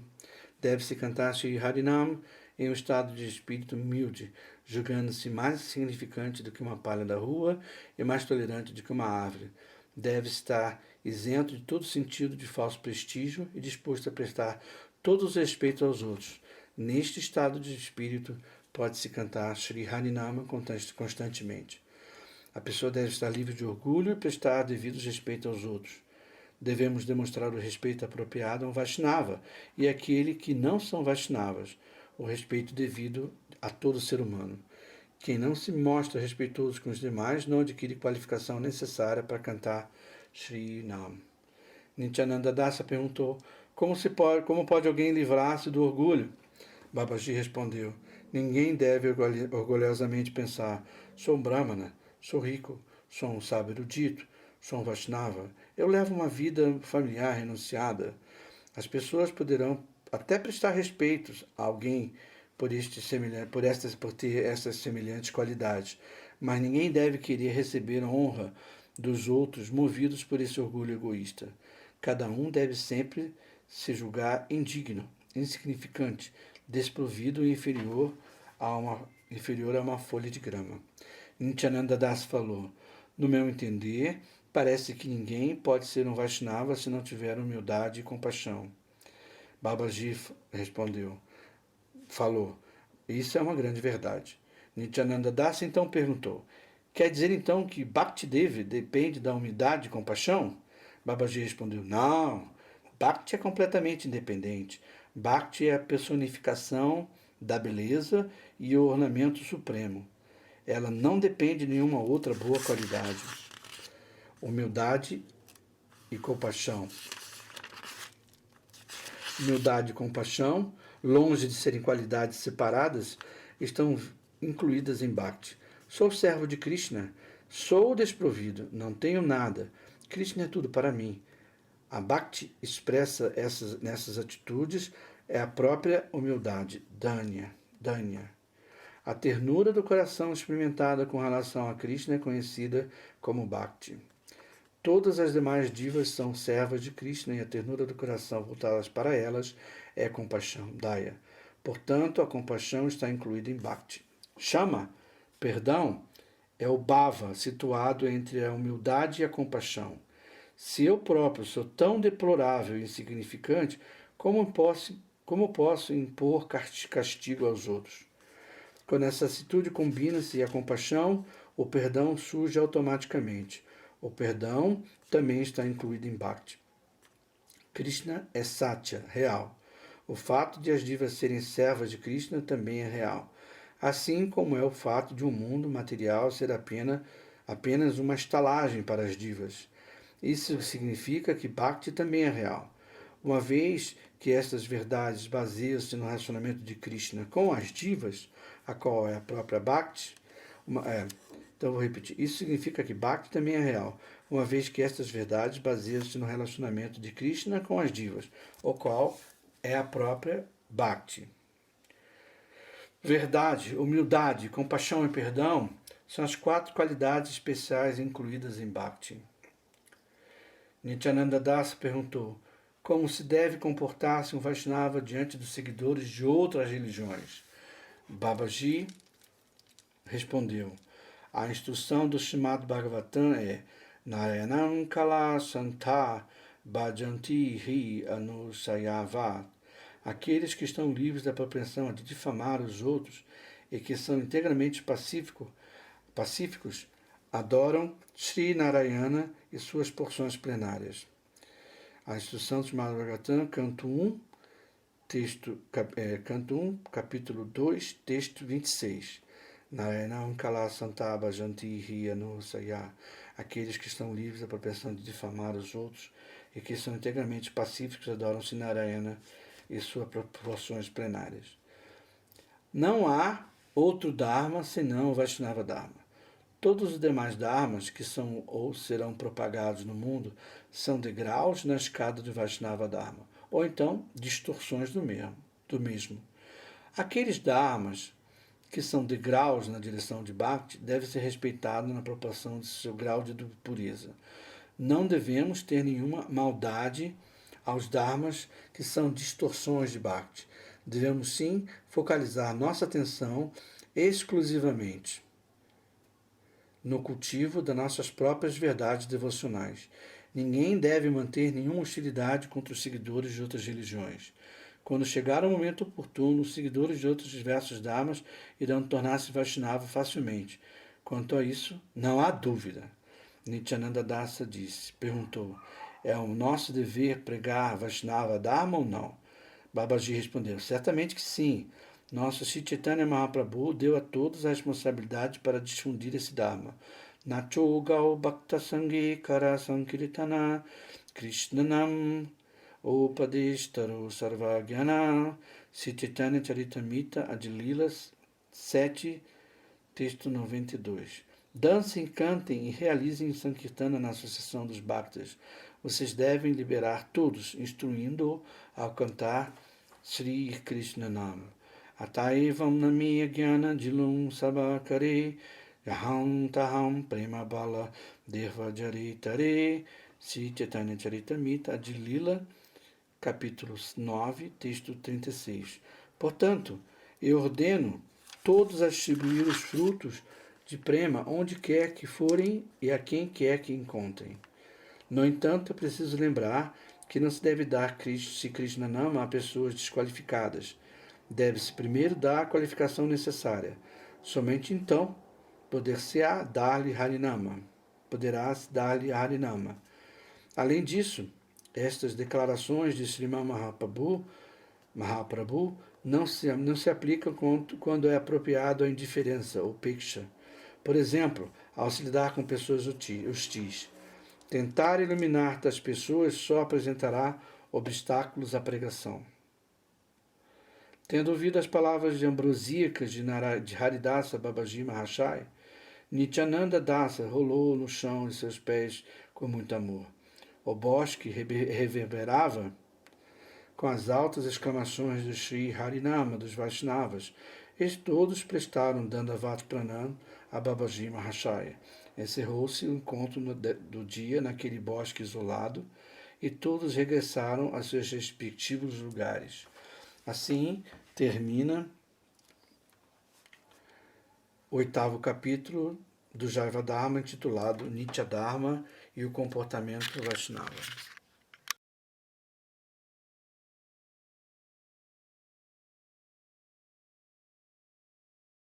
Deve-se cantar Shri Harinam em um estado de espírito humilde, julgando-se mais significante do que uma palha da rua e mais tolerante do que uma árvore. Deve estar isento de todo sentido de falso prestígio e disposto a prestar todos os respeitos aos outros. Neste estado de espírito, pode-se cantar Shri Harinama constantemente. A pessoa deve estar livre de orgulho e prestar devido respeito aos outros. Devemos demonstrar o respeito apropriado a um Vaishnava e àquele que não são Vaishnavas, o respeito devido a todo ser humano. Quem não se mostra respeitoso com os demais não adquire qualificação necessária para cantar Shri Nam. Nityananda Dasa perguntou, como pode alguém livrar-se do orgulho? Babaji respondeu, ninguém deve orgulhosamente pensar, sou um Brahmana, sou rico, sou um sábio erudito, sou um Vaishnava, eu levo uma vida familiar renunciada. As pessoas poderão até prestar respeitos a alguém por ter essas semelhantes qualidades, mas ninguém deve querer receber honra dos outros movidos por esse orgulho egoísta. Cada um deve sempre se julgar indigno, insignificante, desprovido e inferior a uma folha de grama. Nityananda Das falou, no meu entender, parece que ninguém pode ser um Vaishnava se não tiver humildade e compaixão. Babaji falou, isso é uma grande verdade. Nityananda Das então perguntou, quer dizer então que Bhakti Devi depende da humildade e compaixão? Babaji respondeu, não, Bhakti é completamente independente. Bhakti é a personificação da beleza e o ornamento supremo. Ela não depende de nenhuma outra boa qualidade. Humildade e compaixão. Humildade e compaixão, longe de serem qualidades separadas, estão incluídas em Bhakti. Sou servo de Krishna, sou desprovido, não tenho nada. Krishna é tudo para mim. A Bhakti expressa nessas atitudes é a própria humildade, Danya. A ternura do coração experimentada com relação a Krishna é conhecida como Bhakti. Todas as demais divas são servas de Krishna e a ternura do coração voltadas para elas é compaixão, Daya. Portanto, a compaixão está incluída em Bhakti. Shama, perdão, é o bhava situado entre a humildade e a compaixão. Se eu próprio sou tão deplorável e insignificante, como posso impor castigo aos outros? Quando essa atitude combina-se a compaixão, o perdão surge automaticamente. O perdão também está incluído em Bhakti. Krishna é Satya, real. O fato de as divas serem servas de Krishna também é real. Assim como é o fato de um mundo material ser apenas uma estalagem para as divas. Isso significa que Bhakti também é real. Uma vez que estas verdades baseiam-se no relacionamento de Krishna com as divas, a qual é a própria Bhakti, então vou repetir, isso significa que Bhakti também é real, uma vez que estas verdades baseiam-se no relacionamento de Krishna com as divas, o qual é a própria Bhakti. Verdade, humildade, compaixão e perdão são as 4 qualidades especiais incluídas em Bhakti. Nityananda Das perguntou, como se deve comportar-se um Vaishnava diante dos seguidores de outras religiões? Babaji respondeu, a instrução do Srimad Bhagavatam é Narayanam Kala Santa Bhajanti Hi Anusayavat. Aqueles que estão livres da propensão de difamar os outros e que são integralmente pacíficos adoram Sri Narayana e suas porções plenárias. A instrução do Srimad Bhagavatam, canto 1, capítulo 2, texto 26. Narayanam Kala Santa Bhajanti Hi Anusaya. Aqueles que estão livres da propensão de difamar os outros e que são integralmente pacíficos adoram Narayana e suas proporções plenárias. Não há outro Dharma senão o Vaishnava Dharma. Todos os demais dharmas que são ou serão propagados no mundo são degraus na escada do Vaishnava Dharma, ou então distorções do mesmo. Aqueles dharmas que são degraus na direção de Bhakti devem ser respeitados na proporção de seu grau de pureza. Não devemos ter nenhuma maldade aos dharmas que são distorções de Bhakti. Devemos sim focalizar nossa atenção exclusivamente no cultivo das nossas próprias verdades devocionais. Ninguém deve manter nenhuma hostilidade contra os seguidores de outras religiões. Quando chegar o momento oportuno, os seguidores de outros diversos dharmas irão tornar-se Vaishnava facilmente. Quanto a isso, não há dúvida. Nityananda Dasa perguntou, é o nosso dever pregar Vaishnava Dharma ou não? Babaji respondeu, certamente que sim. Nosso Sri Chaitanya Mahaprabhu deu a todos a responsabilidade para difundir esse Dharma. Nacho Gau Bhakta Sangi Kara Sankirtana Krishnanam Upadeshtaro Sarvagyana Sri Chaitanya Charitamrita Adililas 7, texto 92. Dancem, cantem e realizem Sankirtana na Associação dos Bhaktas. Vocês devem liberar todos, instruindo-o ao cantar Sri Krishna Nama. Ataivam nami jnana jilum sabakare yaham taham prema bala devajari tare Sri Chaitanya Charitamrita Adilila, capítulo 9, texto 36. Portanto, eu ordeno todos a distribuir os frutos de prema onde quer que forem e a quem quer que encontrem. No entanto, é preciso lembrar que não se deve dar Sri Krishna Nama a pessoas desqualificadas. Deve-se primeiro dar a qualificação necessária. Somente então poderá-se dar-lhe Harinama. Além disso, estas declarações de Sriman Mahaprabhu não se aplicam quando é apropriado a indiferença ou peksha. Por exemplo, ao se lidar com pessoas hostis. Tentar iluminar tais pessoas só apresentará obstáculos à pregação. Tendo ouvido as palavras ambrosíacas de Haridasa Babaji Mahashaya, Nityananda Dasa rolou no chão em seus pés com muito amor. O bosque reverberava com as altas exclamações do Sri Harinama dos Vaishnavas. Eles todos prestaram Dandavat Pranam a Babaji Mahashaya. Encerrou-se o encontro do dia naquele bosque isolado e todos regressaram a seus respectivos lugares. Assim termina o 8º capítulo do Jaiva Dharma, intitulado Nitya Dharma e o comportamento Vaishnava.